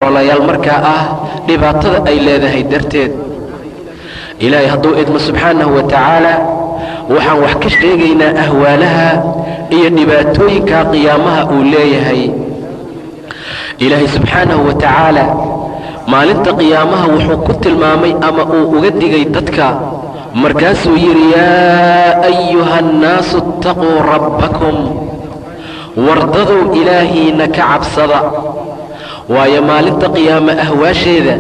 walaalayaal markaa ah dhibaatada ay leedahay darteed. ilaahay hadduu idmo subxaanahu wa tacaala waxaan wax ka sheegaynaa ahwaalaha iyo dhibaatooyinka qiyaamaha uu leeyahay. ilaahay subxaanahu wa tacaala maalinta qiyaamaha wuxuu ku tilmaamay ama uu uga digay dadka, markaasuu yidhi yaa ayuha annaasu ittaquu rabbakum, wardadow ilaahiina ka cabsada. waayo maalinta qiyaame ahwaasheeda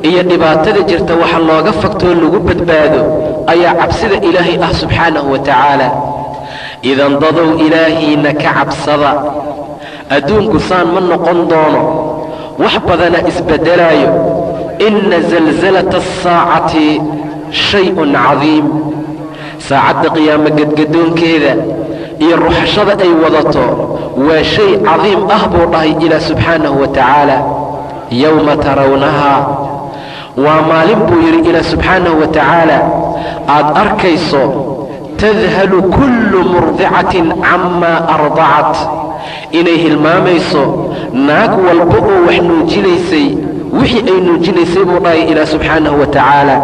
iyo dhibaatada jirta waxa looga fagtoo lagu badbaado ayaa cabsida ilaahay ah subxaanahu wa tacaala. idan dadow ilaahiina ka cabsada. adduunku saan ma noqon doono, wax badana isbeddelaayo. inna zalzalata asaacati shay-un cadiim. saacadda qiyaame gadgadoonkeeda iyo ruxashada ay wadato waa shay cadiim ah buu dhahay ilaah subxaanahu wa tacaala. yowma tarawnahaa, waa maalin buu yidhi ilaah subxaanahu wa tacaala aad arkayso tadhalu kullu murdicatin camaa ardacat, inay hilmaamayso naag walba oo wax nuujinaysay wixii ay nuujinaysay buu dhahay ilaah subxaanahu wa tacaala.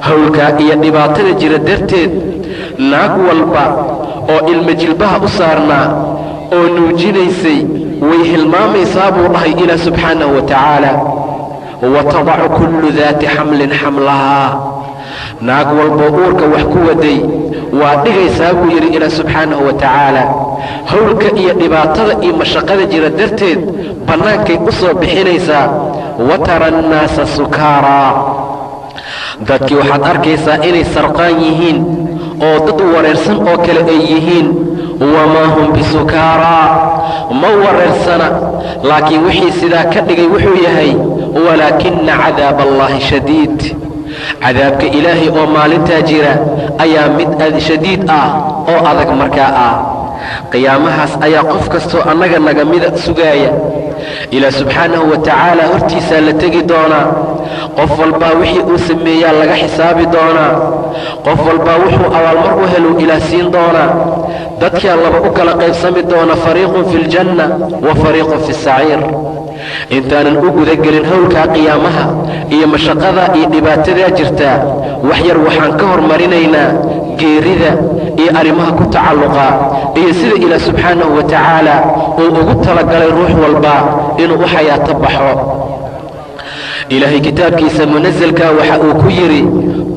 howlkaa iyo dhibaatada jira darteed naag walba oo ilma jilbaha u saarnaa oo nuujinaysay way hilmaamaysaa buu dhahay ilaah subxaanahu wa tacaala. watadacu kullu daati xamlin xamlahaa, naag walboo uurka wax ku waday waa dhigaysaa buu yidhi ilaah subxaanahu wa tacaala. howlka iyo dhibaatada iyo mashaqada jira darteed bannaankay u soo bixinaysaa. watara annaasa sukaaraa, dadkii waxaad arkaysaa inay sarqaan yihiin oo dad wareersan oo kale ay yihiin. wamaa hum bisukaaraa, ma wareersana, laakiin wixii sidaa ka dhigay wuxuu yahay walaakina cadaaba allaahi shadiid. cadaabka ilaahay oo maalintaa jira ayaa mid shadiid ah oo adag markaa ah. qiyaamahaas ayaa qof kastoo annaga naga mida sugaaya. ilaah subxaanahu wa tacaala hortiisaa la tegi doonaa. qof walbaa wixii uu sameeyaa laga xisaabi doonaa. qof walbaa wuxuu abaalmar u helu ilaah siin doonaa. dadkaa laba u kala qaybsami doona, fariiqun fi ljanna wa fariiqun fi saciir. intaanan u gudagelin howlkaa qiyaamaha iyo mashaqada iyo dhibaatadaa jirtaa, wax yar waxaan ka hormarinaynaa geerida iyo arrimaha ku tacalluqa iyo sida ilaah subxaanahu wa tacaala uu ugu talagalay ruux walba inuu u xayaato baxo. ilaahay kitaabkiisa munasalka waxa uu ku yidhi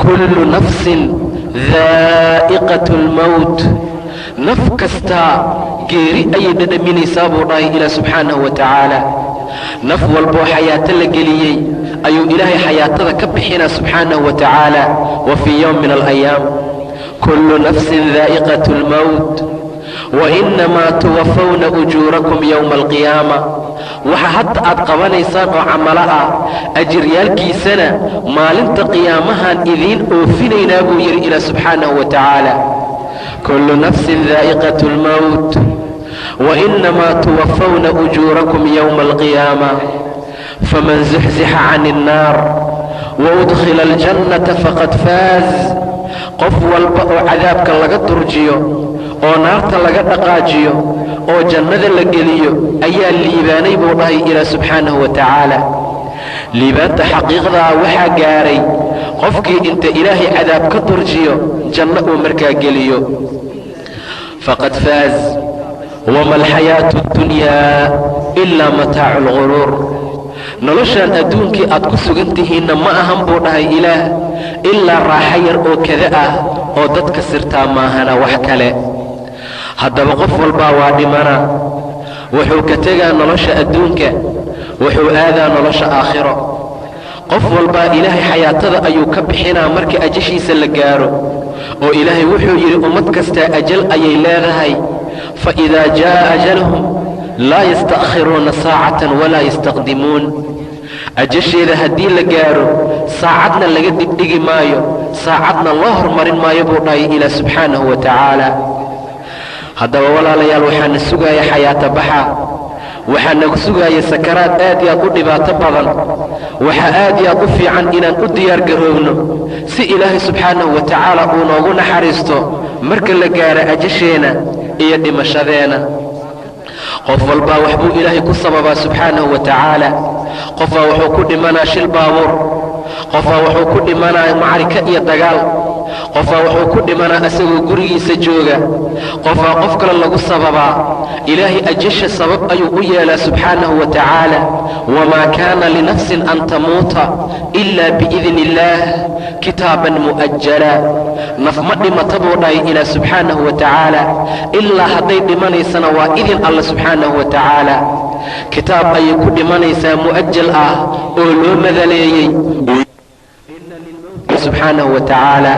kullu nafsin daa'iqatu lmowt, naf kastaa geeri ayay dhadhaminaysaa buu dhahay ilaah subxaanahu wa tacaala. naf walboo xayaato la geliyey ayuu ilaahay xayaatada ka bixinaa subxaanahu wa tacaala. wa fii yowm min alayaam kullu nafsin daa'iqatu lmowt wainamaa tuwafawna ujuurakum yowma alqiyaama. waxa hadda aad qabanaysaan oo camalo ah ajiryaalkiisana maalinta qiyaamahaan idiin oofinaynaa buu yidhi ilaah subxaanahu wa tacaala. kullu nafsin daa'iqatu lmowt wainamaa tuwafawna ujuurakum yowma alqiyaama. faman zuxzixa can innaar waudkhila aljannata faqad faaz. qof walba oo cadaabka laga durjiyo oo naarta laga dhaqaajiyo oo jannada la geliyo ayaa liibaanay buu dhahay ilaah subxaanahu wa tacaala. liibaanta xaqiiqdaa waxaa gaaray qofkii inta ilaahay cadaab ka durjiyo janno uu markaa geliyo. faqad faaz. wama alxayaatu addunyaa ilaa mataacu lguruur, noloshaan adduunkii aad ku sugan tihiinna ma ahan buu dhahay ilaah ilaa raaxo yar oo kada ah oo dadka sirtaa maahana wax kale. haddaba qof walbaa waa dhimana, wuxuu ka tegaa nolosha adduunka, wuxuu aadaa nolosha aakhiro. qof walbaa ilaahay xayaatada ayuu ka bixinaa marka ajashiisa la gaaro. oo ilaahay wuxuu yidhi ummad kastaa ajal ayay leedahay. faidaa jaa'a ajalhum laa yasta'khiruuna saacatan walaa yastaqdimuun. ajasheeda haddii la gaaro saacadna laga dibdhigi maayo, saacadna loo hormarin maayo buu dhahay ilaah subxaanahu wa tacaala. haddaba walaalayaal waxaana sugaaya xayaato baxa, waxaa nagu sugaaya sakaraad aad iyo aad u dhibaato badan. waxaa aad iyo aad u fiican inaan u diyaar garoobno si ilaahay subxaanahu wa tacaala uu noogu naxariisto marka la gaaro ajasheena iyo dhimashadeena. qof walbaa wax buu ilaahay ku sababaa subxaanahu wa tacaala. qofaa wuxuu ku dhimanaa shil baabuur, qofaa wuxuu ku dhimanaa macrika iyo dagaal, qofaa wuxuu ku dhimanaa asagoo gurigiisa jooga, qofaa qof kale lagu sababaa. ilaahay ajasha sabab ayuu u yeelaa subxaanahu wa tacaala. wamaa kaana linafsin an tamuuta ilaa biidni illaah kitaaban mu'ajala. naf ma dhimata buu dhahay ilaah subxaanahu wa tacaala, ilaa hadday dhimanaysana waa idin alla subxaanahu wa tacaala. kitaab ayay ku dhimanaysaa mu'ajal ah oo loo madaleeyey subxaanahu wa tacaala.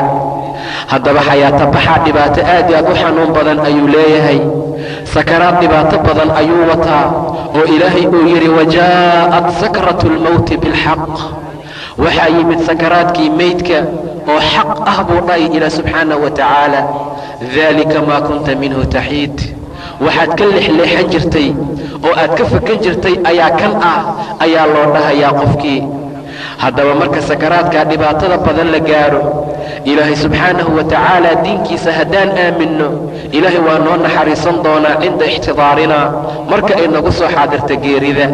haddaba xayaatabaxaa dhibaato aad iyo aad u xanuun badan ayuu leeyahay, sakaraad dhibaato badan ayuu wataa, oo ilaahay uu yidhi wajaa'at sakratu lmowti bilxaq. waxaa yimid sakaraadkii meydka oo xaq ah buu dhahay ilaah subxaanahu wa tacaala. daalika maa kunta minhu taxiid. waxaad ka lexleexan jirtay oo aad ka fakan jirtay ayaa kan ah ayaa loo dhahayaa qofkii. haddaba marka sakaraadkaa dhibaatada badan la gaaro, ilaahay subxaanahu wa tacaala diinkiisa haddaan aaminno, ilaahay waa noo naxariisan doonaa cinda ixtidaarinaa, marka ay nagu soo xaadirta geerida.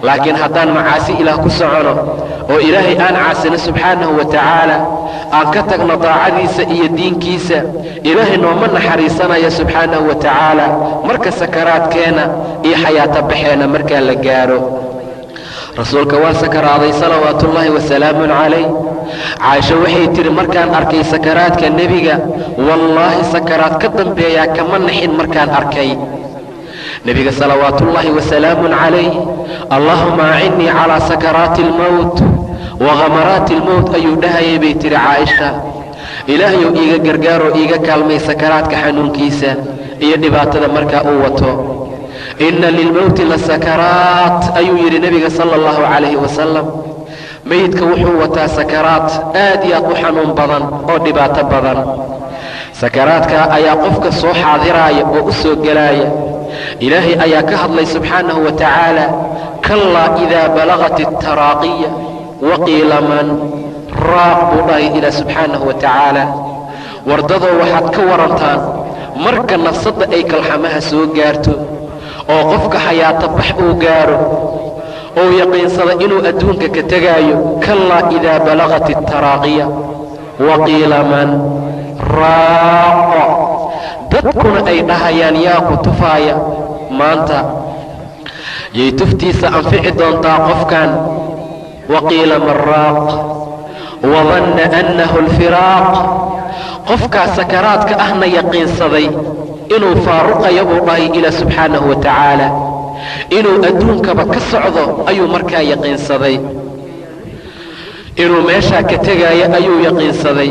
laakiin haddaan macaasi ilaah ku socono oo ilaahay aan caasino subxaanahu wa tacaala, aan ka tagno daacadiisa iyo diinkiisa, ilaahay nooma naxariisanaya subxaanahu wa tacaala marka sakaraadkeenna iyo xayaatabaxeenna markaa la gaaro. rasuulka waa sakaraaday salawaatullaahi wasalaamun calayh. caaisha waxay tidhi markaan arkay sakaraadka nebiga, wallaahi sakaraad ka dambeeyaa kama naxin markaan arkay. nebiga salawaatullaahi wasalaamun calayh, allaahuma acinnii calaa sakaraati almowt wa ghamaraati almowt ayuu dhahayay bay tidhi caaisha. ilaahayow iiga gargaaroo iiga kaalmay sakaraadka xanuunkiisa iyo dhibaatada markaa uu wato. inna lilmowti la sakaraat ayuu yidhi nebiga sala allahu calayhi wasalam. meydka wuxuu wataa sakaraad aad iyo aad u xanuun badan oo dhibaato badan. sakaraadka ayaa qofka soo xaadiraaya oo u soo gelaaya. ilaahay ayaa ka hadlay subxaanahu wa tacaala, kallaa idaa balagat altaraaqiya waqiila man raaq buu dhahay ilaah subxaanahu wa tacaala. wardadoo waxaad ka warantaan marka nafsadda ay kalxamaha soo gaarto oo qofka xayaatabax uu gaaro oo yaqiinsada inuu adduunka ka tegaayo, kallaa idaa balagat altaraaqiya waqiila man raaq. dadkuna ay dhahayaan yaa ku tufaaya maanta, yay tuftiisa anfici doontaa qofkan. waqiila man raaq wadanna annahu alfiraaq. qofkaa sakaraadka ahna yaqiinsaday inuu faaruqaya buu dhahay ilaah subxaanahu wa tacaala, inuu adduunkaba ka socdo ayuu markaa yaqiinsaday, inuu meeshaa ka tegaayo ayuu yaqiinsaday.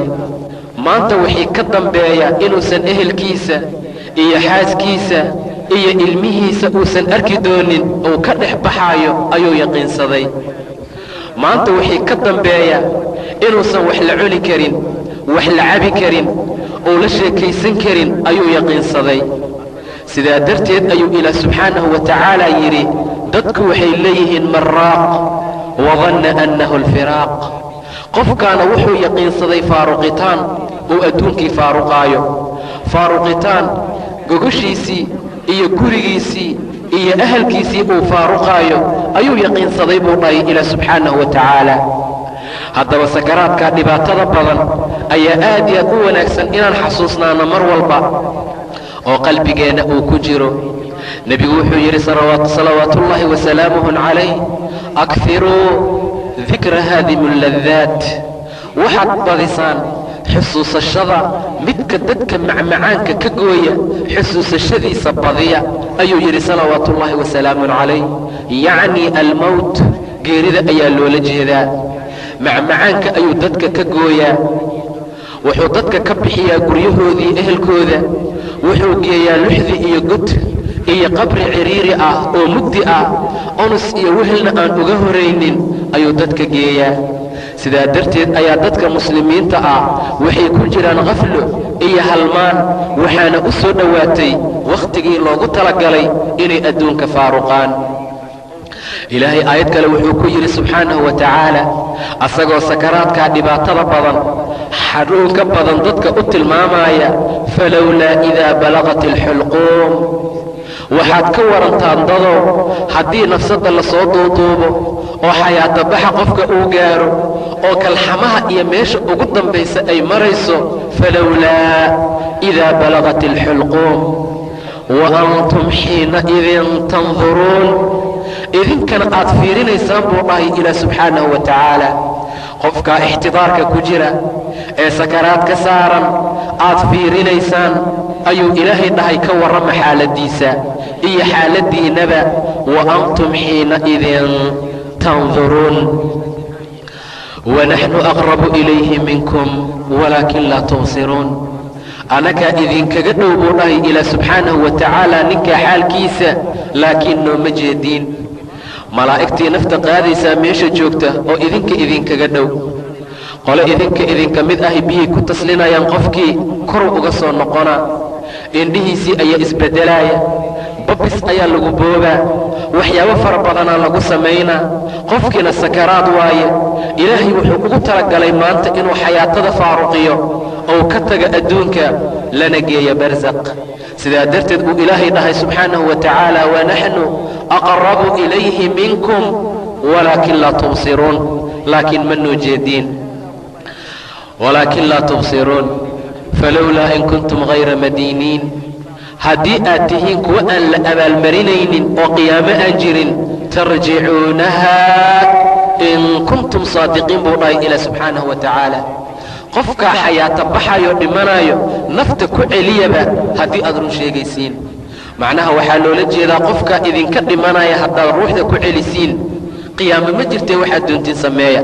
maanta wixii ka dambeeya inuusan ehelkiisa iyo xaaskiisa iyo ilmihiisa uusan arki doonin, uu ka dhex baxaayo ayuu yaqiinsaday. maanta wixii ka dambeeya inuusan wax la cuni karin, wax la cabi karin, uu la sheekaysan karin ayuu yaqiinsaday. sidaa darteed ayuu ilaah subxaanahu wa tacaala yidhi, dadku waxay leeyihiin man raaq wadanna annahu alfiraaq. qofkaana wuxuu yaqiinsaday faaruqitaan uu adduunkii faaruqaayo, faaruqitaan gogoshiisii iyo gurigiisii iyo ahalkiisii uu faaruqaayo ayuu yaqiinsaday buu dhahay ilaah subxaanahu wa tacaala. haddaba sakaraadkaa dhibaatada badan ayaa aad iyo aad u wanaagsan inaan xasuusnaano mar walba oo qalbigeenna uu ku jiro. nebigu wuxuu yidhi salawaatullaahi wasalaamuhu calayh, akfiruu dikra haadimu lladaat. waxaad badisaan xusuusashada midka dadka macmacaanka ka gooya, xusuusashadiisa badiya ayuu yidhi salawaatullaahi wasalaamun calayh. yacnii almowt, geerida ayaa loola jeedaa. macmacaanka ayuu dadka ka gooyaa, wuxuu dadka ka bixiyaa guryahoodii ehelkooda, wuxuu geeyaa luxdi iyo god iyo qabri ciriiri ah oo mugdi ah, onus iyo wehelna aan uga horaynin ayuu dadka geeyaa. sidaa darteed ayaa dadka muslimiinta ah waxay ku jiraan khaflo iyo halmaan, waxaana u soo dhowaatay wakhtigii loogu talagalay inay adduunka faaruqaan. ilaahay aayad kale wuxuu ku yidhi subxaanahu wa tacaala, asagoo sakaraadkaa dhibaatada badan xanuunka badan dadka u tilmaamaya, falowlaa idaa balagat alxulquum waxaad ka warantaan dadow haddii nafsadda la soo duuduubo oo xayaatabaxa qofka uu gaaro oo kalxamaha iyo meesha ugu dambaysa ay marayso falowlaa idaa balagat alxulquum wa antum xiinaidin tanduruun idinkana aad fiirinaysaan buu dhahay ilaah subxaanahu wa tacaala qofkaa ixtidaarka ku jira ee sakaraad ka saaran aad fiirinaysaan ayuu ilaahay dhahay ka warrama xaaladiisa iyo xaaladiinaba wa antum xiinaidin tanduruun wanaxnu aqrabu ilayhi minkum walaakin laa tubsiruun annagaa idinkaga dhow buu dhahay ilaah subxaanahu wa tacaala ninkaa xaalkiisa laakiin nooma jeediin malaa'igtii nafta qaadaysaa meesha joogta oo idinkaga dhow qole idinka mid ahi biyay ku taslinayaan qofkii koru uga soo noqonaa indhihiisii ayaa isbeddelaaya babis ayaa lagu boobaa waxyaabo fara badanaa lagu samaynaa qofkiina sakaraad waaye ilaahay wuxuu ugu talagalay maanta inuu xayaatada faaruqiyo ou ka taga adduunka lana geeya barsaq sidaa darteed uu ilaahay dhahay subxaanahu wa tacaala wanaxnu aqrabu ilayhi minkum walaakin laa tubsiruun laakiin ma noo jeediin walaakin laa tubsiruun falowlaa in kuntum hayra madiiniin haddii aad tihiin kuwa aan la abaalmarinaynin oo qiyaamo aan jirin tarjicuunahaa in kuntum saadiqiin buu dhahay ilaah subxaanahu wa tacaala qofkaa xayaata baxayo dhimanayo nafta ku celiyaba haddii aad run sheegaysiin macnaha waxaa loola jeedaa qofkaa idinka dhimanaya haddaad ruuxda ku celisiin qiyaamo ma jirtee waxaad doontiin sameeya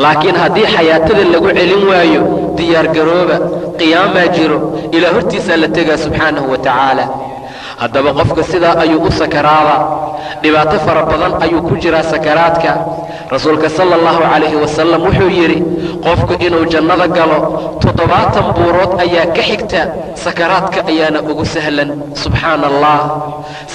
laakiin haddii xayaatada lagu celin waayo diyaargarooba qiyaamaa jiro ilaa hortiisaa la tegaa subxaanahu wa tacaala haddaba qofka sidaa ayuu u sakaraadaa dhibaato fara badan ayuu ku jiraa sakaraadka rasuulka sala allahu calayhi wasalam wuxuu yidhi qofku inuu jannada galo 70 buurood ayaa ka xigta sakaraadka ayaana ugu sahlan subxaana allah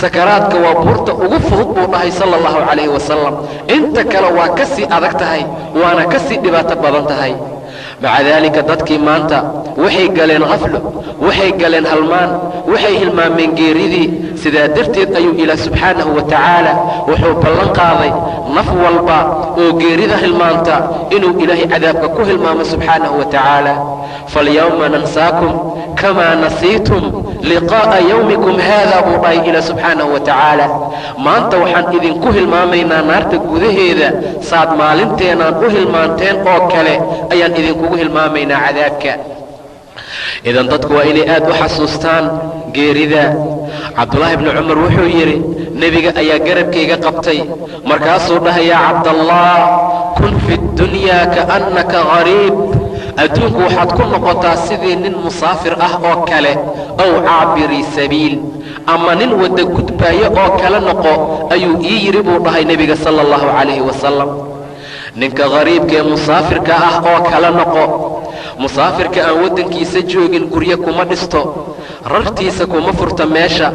sakaraadka waa buurta ugu fudud buu dhahay sala allahu calayhi wasalam inta kale waa ka sii adag tahay waana ka sii dhibaato badan tahay maca daalika dadkii maanta waxay galeen khaflo waxay galeen halmaan waxay hilmaameen geeridii sidaa darteed ayuu ilaah subxaanahu wa tacaala wuxuu ballan qaaday naf walba oo geerida hilmaanta inuu ilaahay cadaabka ku hilmaamo subxaanahu wa tacaala falyawma nansaakum kamaa nasiitum liqaa'a yawmikum haadaa buu dhahay ilaah subxaanahu wa tacaala maanta waxaan idinku hilmaamaynaa naarta gudaheeda saad maalinteenaan u hilmaanteen oo kale ayaan idinkugu hilmaamaynaa cadaabka idan dadku waa inay aad u xasuustaan geerida cabdullaahi bni cumar wuxuu yidhi nebiga ayaa garabkayga qabtay markaasuu dhahay yaa cabdallah kun fi ddunyaa kaannaka gariib adduunku waxaad ku noqotaa sidii nin musaafir ah oo kale ow caabiri sabiil ama nin wadda gudbaaya oo kale noqo ayuu ii yidhi buu dhahay nebiga sala allahu calayhi wasalam ninka gariibka ee musaafirka ah oo kale noqo musaafirka aan waddankiisa joogin guryo kuma dhisto rartiisa kuma furta meesha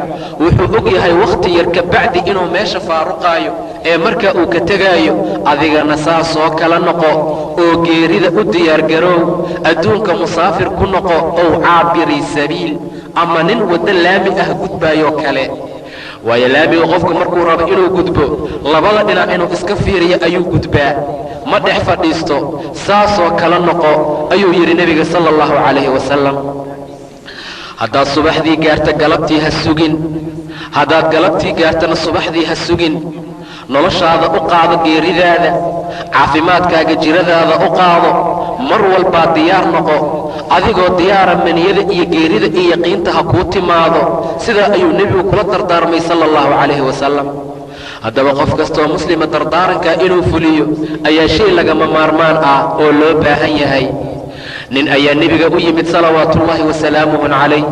wuxuu og yahay wakhti yar ka bacdi inuu meesha faaruqaayo ee markaa uu ka tegaayo adigana saasoo kala noqo oo geerida u diyaargaroow adduunka musaafir ku noqo ow caabiri sabiil ama nin waddo laami ah gudbaayoo kale waayo laamiga qofka markuu rabo inuu gudbo labada dhinac inuu iska fiiriyo ayuu gudbaa ma dhex fadhiisto saasoo kala noqo ayuu yidhi nebiga sala allahu calayhi wasalam haddaad subaxdii gaarta galabtii ha sugin haddaad galabtii gaartana subaxdii ha sugin noloshaada u qaado geeridaada caafimaadkaaga jiradaada u qaado mar walbaa diyaar noqo adigoo diyaara maniyada iyo geerida iyo yaqiinta ha kuu timaado sidaa ayuu nebigu kula dardaarmay sala allahu calayhi wasalam haddaba qof kastaoo muslima dardaarankaa inuu fuliyo ayaa shay lagama maarmaan ah oo loo baahan yahay nin ayaa nebiga u yimid salawaatuullaahi wasalaamuhu calayh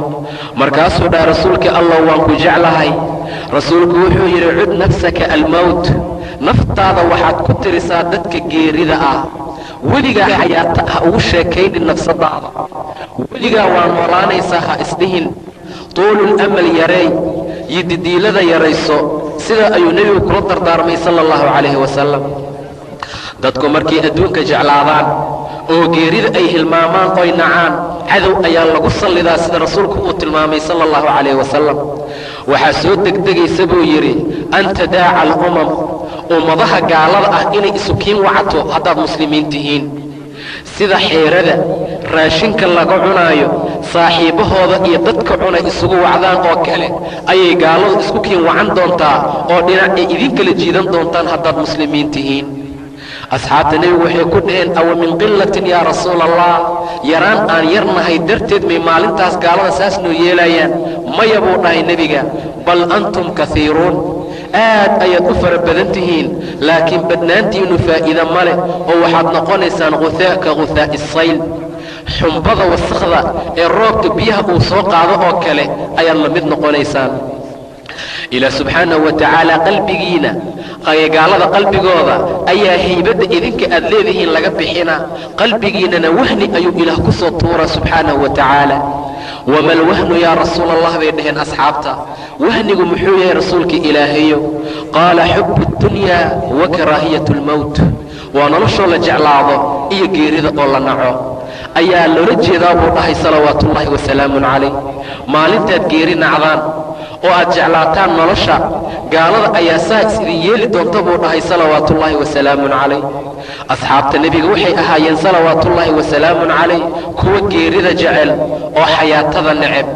markaasuu dhaha rasuulka allah waan ku jeclahay rasuulku wuxuu yidhi cud nafsaka almowt naftaada waxaad ku tirisaa dadka geerida ah weligaa xayaata ha ugu sheekaynin nafsadaada weligaa waa noolaanaysaa ha isdhihin tuulul amal yareey iyo didiilada yarayso sidaa ayuu nebigu kula dardaarmay sala allahu calayhi wasalam dadku markay adduunka jeclaadaan oo geerida ay hilmaamaan oy nacaan cadow ayaa lagu sallidaa sida rasuulku uu tilmaamay sala allahu calayhi wasalam. waxaa soo degdegaysa buu yidhi an tadaaca alumam ummadaha gaalada ah inay isukiin wacato haddaad muslimiin tihiin, sida xeerada raashinka laga cunaayo saaxiibahooda iyo dadka cunay isugu wacdaan oo kale ayay gaaladu isku kiin wacan doontaa oo dhinac ay idin kala jiidan doontaan haddaad muslimiin tihiin. asxaabta nebigu waxay ku dhaheen awa min qillatin yaa rasuula allah, yaraan aan yarnahay darteed may maalintaas gaalada saas noo yeelayaan? maya buu dhahay nebiga, bal antum kaiiruun, aad ayaad u fara badan tihiin, laakiin badnaantiinnu faa'iida ma leh oo waxaad noqonaysaan guhaa ka guhaa'i sayl, xumbada wasakhda ee roobka biyaha uu soo qaado oo kale ayaad la mid noqonaysaan. ilaah subxaanahu wa tacaala qalbigiina gaalada qalbigooda ayaa haybadda idinka aad leedihiin laga bixina, qalbigiinana wahni ayuu ilaah ku soo tuuraa subxaanahu wa tacaala. wama alwahnu yaa rasuula allah bay dhaheen asxaabta, wahnigu muxuu yahay rasuulka ilaahayow? qaala xubu اdunyaa wa karaahiyat اlmowt, waa noloshoo la jeclaado iyo geerida oo la naco ayaa loola jeedaa buu dhahay salawaatu ullaahi wasalaamun calayh. maalintaad geeri nacdaan oo aad jeclaataan nolosha, gaalada ayaa saas idin yeeli doonta buu dhahay salawaatuullaahi wasalaamun calayh. asxaabta nebiga waxay ahaayeen salawaatuullaahi wasalaamun calayh kuwa geerida jecel oo xayaatada neceb,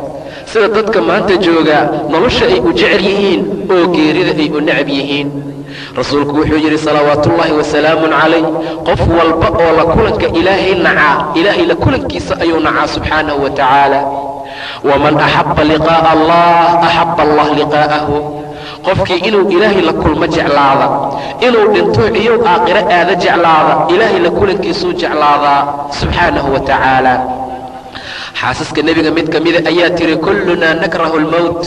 sida dadka maanta jooga nolosha ay u jecel yihiin oo geerida ay u necab yihiin. rasuulku wuxuu yidhi salawaatuullaahi wasalaamun calayh, qof walba oo la kulanka ilaahay nacaa, ilaahay la kulankiisa ayuu nacaa subxaanahu wa tacaala. waman axabba liqaa'a allah axabba allah liqaa'ahu, qofkii inuu ilaahay la kulmo jeclaada, inuu dhinto ciyow aakhiro aada jeclaada, ilaahay la kulankiisuu jeclaadaa subxaanahu wa tacaala. xaasaska nebiga mid ka mida ayaa tiri kullunaa nakrahu lmowt,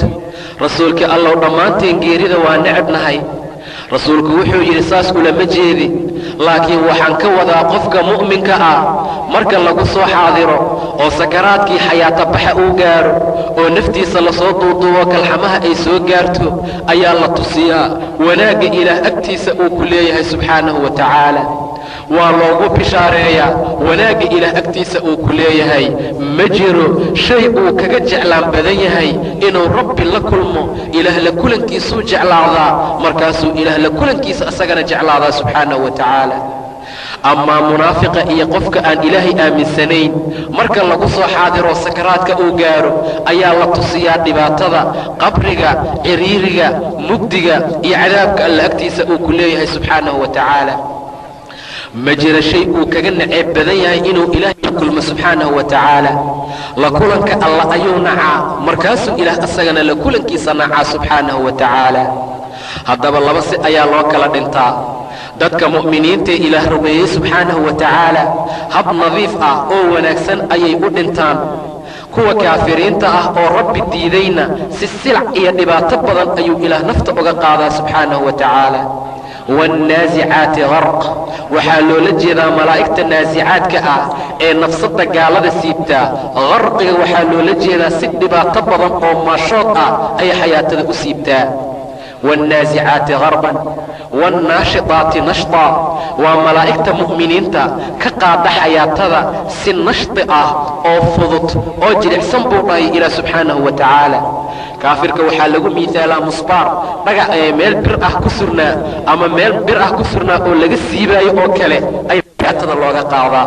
rasuulkii allow dhammaanteen geerida waa necabnahay. rasuulku wuxuu yidhi saas ulama jeedi, laakiin waxaan ka wadaa qofka mu'minka ah marka lagu soo xaadiro oo sakaraadkii xayaata baxa uu gaaro oo naftiisa lasoo duuduubo kalxamaha ay soo gaarto ayaa la tusiyaa wanaagga ilaah agtiisa uu ku leeyahay subxaanahu wa tacaala. waa loogu bishaareeyaa wanaagga ilaah agtiisa uu ku leeyahay. ma jiro shay uu kaga jeclaan badan yahay inuu rabbi la kulmo, ilaah la kulankiisuu jeclaadaa, markaasuu ilaah la kulankiisa asagana jeclaadaa subxaanahu wa tacaala. amaa munaafiqa iyo qofka aan ilaahay aaminsanayn marka lagu soo xaadiro sakaraadka uu gaaro ayaa la tusiyaa dhibaatada qabriga, ciriiriga, mugdiga iyo cadaabka alla agtiisa uu ku leeyahay subxaanahu wa tacaala. ma jira shay uu kaga naceeb badan yahay inuu ilaahay la kulmo subxaanahu wa tacaala. la kulanka alla ayuu nacaa, markaasuu ilaah asagana la kulankiisa nacaa subxaanahu wa tacaala. haddaba laba si ayaa loo kala dhintaa. dadka mu'miniintae ilaah rumeeyey subxaanahu wa tacaala hab nadiif ah oo wanaagsan ayay u dhintaan. kuwa kaafiriinta ah oo rabbi diidayna si silac iyo dhibaato badan ayuu ilaah nafta uga qaadaa subxaanahu wa tacaala. waannaasicaati garq, waxaa loola jeedaa malaa'igta naasicaadka ah ee nafsadda gaalada siibtaa. qarqiga waxaa loola jeedaa si dhibaato badan oo maashood ah ayay xayaatada u siibtaa. waannaasicaati garban waannaashitaati nashtaa, waa malaa'igta mu'miniinta ka qaada xayaatada si nashti ah oo fudud oo jilicsan buu dhahay ilaah subxaanahu wa tacaala. kaafirka waxaa lagu miisaalaa musbaar dhagax ee meel bir ah ku surnaa ama meel bir ah ku surnaa oo laga siibaayo oo kale ay xayaatada looga qaadaa.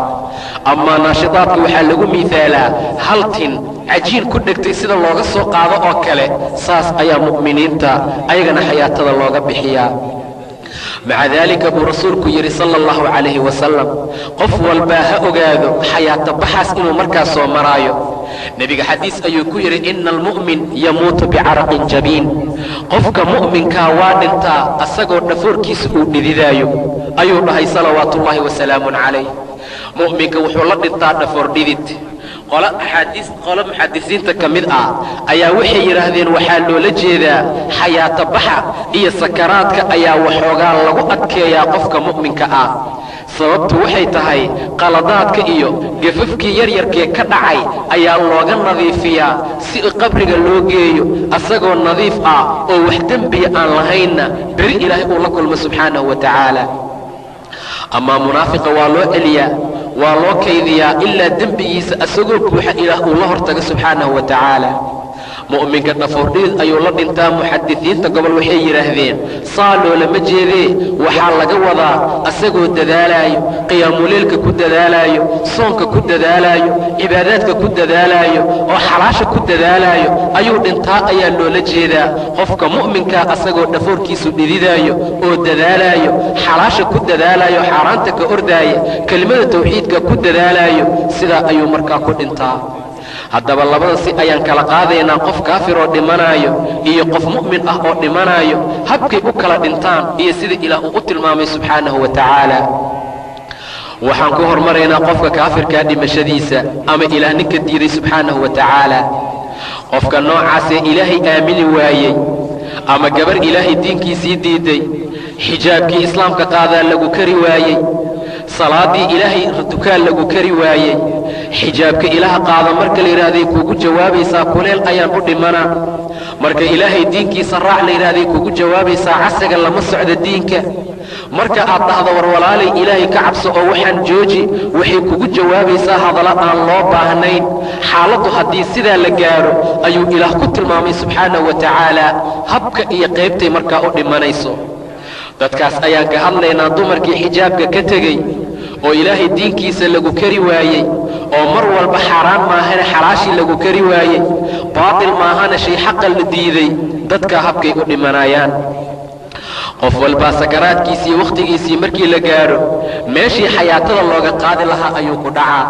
amaa naashitaadka waxaa lagu miisaalaa hal tin cajiin ku dhegtay sida looga soo qaado oo kale, saas ayaa mu'miniinta ayagana xayaatada looga bixiyaa. maca daalika buu rasuulku yidhi sala allahu calayhi wasalam, qof walbaa ha ogaado xayaata baxaas inuu markaas soo maraayo. nebiga xadiis ayuu ku yidhi ina almu'min yamuutu bicaraqin jabiin, qofka mu'minkaa waa dhintaa asagoo dhafoorkiisa uu dhididaayo ayuu dhahay salawaatuullaahi wasalaamun calayh. mu'minka wuxuu la dhintaa dhafoor dhidid. qolo muxadisiinta ka mid ah ayaa waxay yidhaahdeen waxaa loola jeedaa xayaata baxa iyo sakaraadka ayaa waxoogaa lagu adkeeyaa qofka mu'minka ah. sababtu waxay tahay qaladaadka iyo gafafkii yaryarkee ka dhacay ayaa looga nadiifiyaa si qabriga loo geeyo asagoo nadiif ah oo wax dembiya aan lahaynna beri ilaahay uu la kulmo subxaanahu wa tacaala. amaa munaafiqa waa loo celiyaa ولو كيديا إلا دنبيس أسقو بوحا إله الله ارتقى سبحانه وتعالى مؤمن كان فرديد أي الله انتا محدثين قبل وحي يرهدين صالوا لما جيدي وحال قوضا أسقو الددالايو قيام ليلك كد دالايو صونك كد دالايو عباداتك كد دالايو وحلاشك كد دالايو أيو انتا أي اللو لجيدا قفك مؤمن كا أسقو دفور كيسو ديدايو او دالايو حلاشك كد دالايو حارانتك أردايو كلمة توحيدك كد دالايو سيدا أيو مركا كد انتا haddaba labada si ayaan kala qaadaynaa qof kaafir oo dhimanayo iyo qof mu'min ah oo dhimanayo habkay u kala dhintaan iyo sida ilaah uu u tilmaamay subxaanahu wa tacaala waxaan ku hormaraynaa qofka kaafirkaa dhimashadiisa ama ilaah ninka diiday subxaanahu wa tacaala qofka noocaasee ilaahay aamini waayey ama gabar ilaahay diinkiisii diiday xijaabkii islaamka qaadaa lagu kari waayey salaadii ilaahay dukaan lagu kari waayey xijaabka ilaaha qaada marka la yiraahday kugu jawaabaysaa kuleel ayaan u dhimanaa marka ilaahay diinkiisa raac la yiraahday kugu jawaabaysaa casaga lama socdo diinka marka aad dhahdo war walaalay ilaahay ka cabso oo waxaan jooji waxay kugu jawaabaysaa hadalla aan loo baahnayn xaaladdu haddii sidaa la gaaro ayuu ilaah ku tilmaamay subxaanahu wa tacaala habka iyo qaybtay markaa u dhimanayso dadkaas ayaan ka hadlaynaa dumarkii xijaabka ka tegey oo ilaahay diinkiisa lagu kari waayey oo mar walba xaaraan maahane xalaashii lagu kari waayey baatil maahane shay xaqa la diiday dadka habkay u dhimanayaan qof walba sakaraadkiisii wakhtigiisii markii la gaaro meeshii xayaatada looga qaadi lahaa ayuu ku dhacaa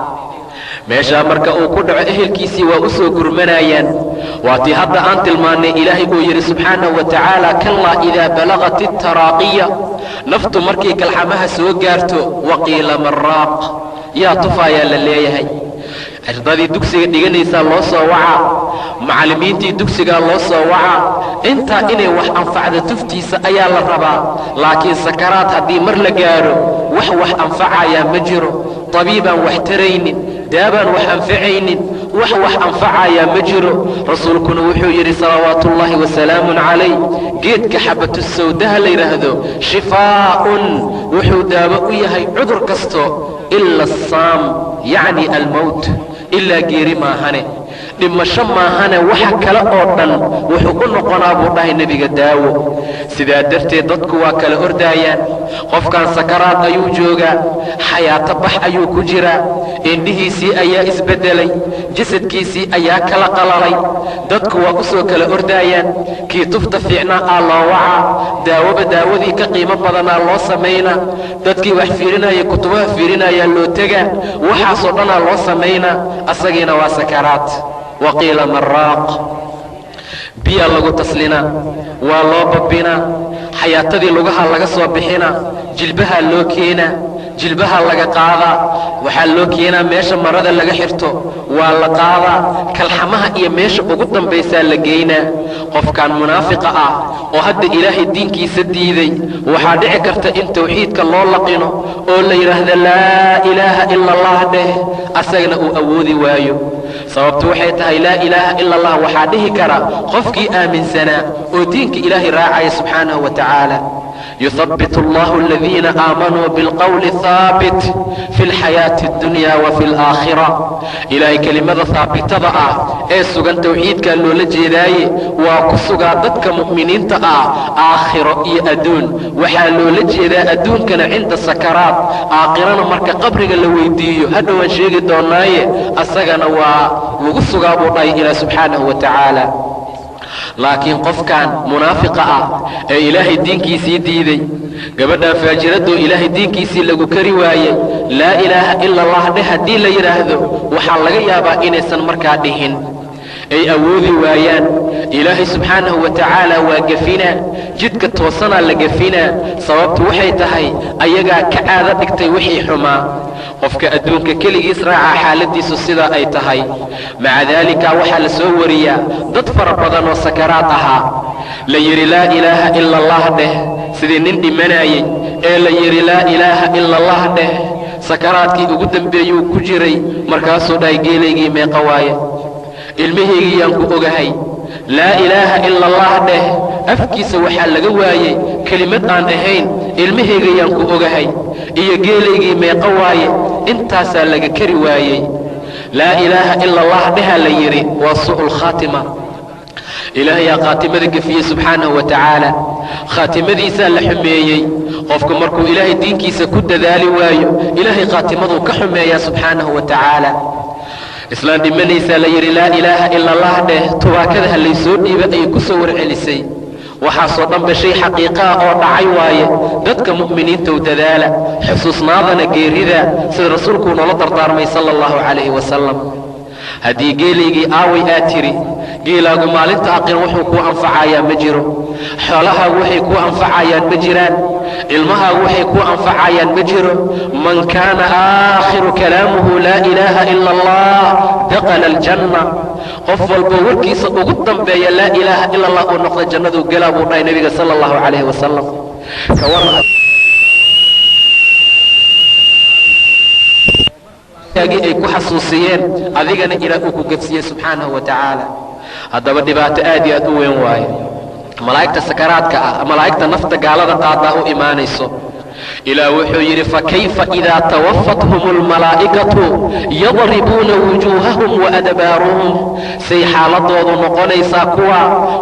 meeshaa marka uu ku dhaco ehelkiisii waa u soo gurmanayaan waatii hadda aan tilmaannay ilaahay uu yidhi subxaanahu wa tacaala kallaa idaa balagati taraaqiya naftu markay kalxamaha soo gaarto waqiila maraaq yaa tufaayaa la leeyahay ardadii dugsiga dhiganaysaa loo soo wacaa macallimiintii dugsigaa loo soo wacaa intaa inay wax anfacda tuftiisa ayaa la rabaa laakiin sakaraad haddii mar la gaaro wax anfacayaa ma jiro tabiibaan wax taraynin daabaan wax anfacaynin wax anfacayaa ma jiro rasuulkuna wuxuu yidhi salawaatullaahi wasalaamun calayh geedka xabatu sawdaha la yidhaahdo shifaa'un wuxuu daawo u yahay cudur kasto ila asaam yacni almowt ilaa geeri maahane dhimasho maahane waxa kale oo dhan wuxuu u noqonaa buu dhahay nebiga daawo sidaa darteed dadku waa kala ordaayaan qofkan sakaraad ayuu joogaa xayaato bax ayuu ku jiraa indhihiisii ayaa isbeddelay jasadkiisii ayaa kala qalalay dadku waa u soo kala ordaayaan kii tufta fiicnaa aa loo wacaa daawoba daawadii ka qiimo badanaa loo samaynaa dadkii wax fiirinaya kutubaha fiirinayaa loo tegaa waxaasoo dhanaa loo samaynaa asagiina waa sakaraad waqiila maraaq biyaa lagu taslinaa waa loo babbinaa xayaatadii lugaha laga soo bixinaa jilbaha loo keenaa jilbaha laga qaadaa waxaa loo keenaa meesha marada laga xirto waa la qaadaa kalxamaha iyo meesha ugu dambaysaa la geynaa qofkan munaafiqa ah oo hadda ilaahay diinkiisa diiday waxaa dhici karta in tawxiidka loo laqino oo la yidhaahda laa ilaaha ila allah dheh asagana uu awoodi waayo sababtu waxay tahay laa ilaaha ila allah waxaa dhihi kara qofkii aaminsanaa oo diinka ilaahay raacaya subxaanahu wa tacaala يثبت الله الذين آمنوا بالقول الثابت في الحياة الدنيا وفي الآخرة إلهي كلمة ثابتة ضعا سوغان توحيد كان لولا جيداي وكسوغا ضدك مؤمنين تقع آخرة أدون وحالو لجيدا أدون كان عند السكرات آخران مركا قبرك اللي ويديو هدو وانشيق الدوناي أساقنا وغسوغا بوطاي إلى سبحانه وتعالى laakiin qofkan munaafiqa ah ee ilaahay diinkiisii diiday gabadha faajiradu ilaahay diinkiisii lagu kari waayey laa ilaaha ila allah dheh haddii la yidhaahdo waxaa laga yaabaa inaysan markaa dhihin ay awoodi waayaan ilaahay subxaanahu wa tacaala waa gafinaa jidka toosanaa la gafinaa sababtu waxay tahay ayagaa ka caado dhigtay wixii xumaa qofka adduunka keligiis raaca xaaladiisu sidaa ay tahay maca daalika waxaa la soo wariyaa dad fara badan oo sakaraad ahaa la yidhi laa ilaaha ila allah dheh sidii nin dhimanayey ee la yidhi laa ilaaha ila allah dheh sakaraadkii ugu dambeeyuu ku jiray markaasuu dhahay geelaygii meeqa waaye ilmahaygii yaan ku ogahay laa ilaaha ila allah dheh afkiisa waxaa laga waayey kelimad aan ahayn ilmahayga yaan ku ogahay iyo geelaygii meeqa waaye intaasaa laga kari waayey laa ilaaha ila allah dhaha la yidhi waa su'ul khaatima ilaahayaa khaatimada gefiyey subxaanahu wa tacaala khaatimadiisaa la xumeeyey qofku markuu ilaahay diinkiisa ku dadaali waayo ilaahay khaatimaduu ka xumeeyaa subxaanahu wa tacaala islaan dhimanaysaa la yidhi laa ilaaha ila allah dheh tubaakada ha laysoo dhiiba ayay ku soo warcelisay waxaasoo dhanba shay xaqiiqaa oo dhacay waaye dadka mu'miniintow dadaala xusuusnaadana geerida sida rasuulkuu noola dardaarmay sala allahu calayhi wasalam haddii geelaygii aaway aad tiri geelaagu maalinta aqin wuxuu kuu anfacayaa ma jiro xoolahaagu waxay kuu anfacayaan ma jiraan ilmahaagu waxay kuu anfacayaan ma jiro man kaana aakhiru kalaamuhu laa ilaaha ila allah dakhala aljanna qof walbo warkiisa ugu dambeeya laa ilaaha ila allah uu noqda jannaduu gelaa buu dhahay nebiga sala allahu calayhi wasalam ay ku xasuusiyeen adigana ilaah uu ku gedsiiyey subxaanahu wa tacaala haddaba dhibaato aad iyo aad u weyn waaye malaa'igta sakaraadka ah malaa'igta nafta gaalada qaadaa u imaanayso ilaah wuxuu yidhi fakayfa idaa tawafathum almalaa'ikatu yadribuuna wujuuhahum waadbaaruhum say xaaladoodu noqonaysaa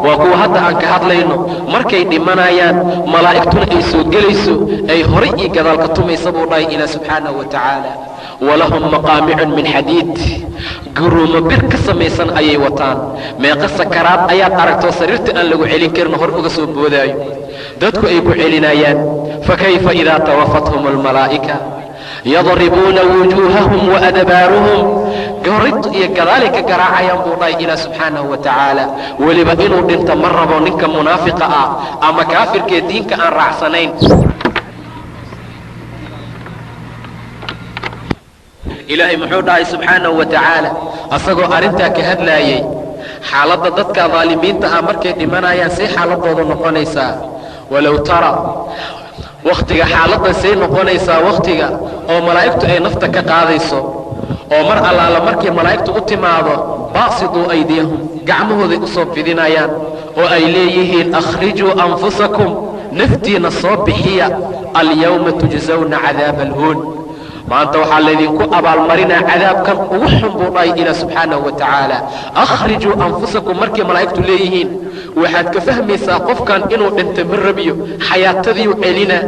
waa kuwa hadda aan ka hadlayno markay dhimanayaan malaa'igtuna ay soo gelayso ay horay iyo gadaal ka tumaysa buu dhahay ilaah subxaanahu wa tacaala walahum maqaamicun min xadiid guruumo bir ka samaysan ayay wataan meeqa sakaraad ayaad aragtoo sariirta aan lagu celin karin hor uga soo boodaayo dadku ay ku celinayaan fakayfa idaa tawafathum almalaa'ika yadribuuna wujuuhahum waadbaaruhum horid iyo gadaalay ka garaacayaan buu dhahay ilaah subxaanahu wa tacaala weliba inuu dhinto ma rabo ninka munaafiqa ah ama kaafirkee diinka aan raacsanayn ilaahay muxuu dhahay subxaanahu wa tacaala asagoo arrintaa ka hadlaayey xaaladda dadka daalimiinta ah markay dhimanayaan say xaaladoodu noqonaysaa walow tara wakhtiga xaaladdan say noqonaysaa wakhtiga oo malaa'igtu ay nafta ka qaadayso oo mar allaala markay malaa'igtu u timaado baasiduu aydiyahum gacmahooday u soo fidinayaan oo ay leeyihiin akhrijuu anfusakum naftiina soo bixiya alyawma tujsawna cadaaba alhuun maanta waxaa laydinku abaalmarinaa cadaabkan ugu xun buu dhahay ilaah subxaanahu wa tacaala akhrijuu anfusakum markay malaa'igtu leeyihiin waxaad ka fahmaysaa qofkan inuu dhintay ma rabiyo xayaatadiiu celina